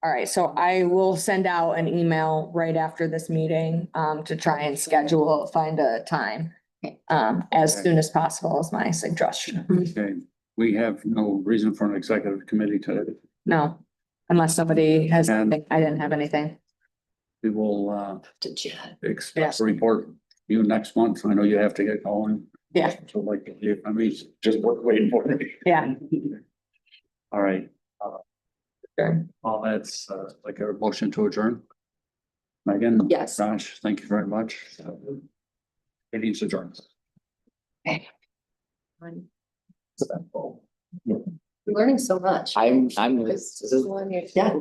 Speaker 10: All right, so I will send out an email right after this meeting, to try and find a time. As soon as possible is my suggestion.
Speaker 2: Okay, we have no reason for an executive committee today.
Speaker 10: No, unless somebody has,
Speaker 2: And-
Speaker 10: something. I didn't have anything.
Speaker 2: We will
Speaker 9: To chat.
Speaker 2: expect a report you next month. I know you have to get going.
Speaker 10: Yeah.
Speaker 2: So like, I mean, just waiting for me.
Speaker 10: Yeah.
Speaker 2: All right.
Speaker 10: Sure.
Speaker 2: Well, that's like a motion to adjourn. Megan?
Speaker 9: Yes.
Speaker 2: Josh, thank you very much. Meeting's adjourned.
Speaker 9: Learning so much.
Speaker 5: I'm, this is.
Speaker 9: Yeah.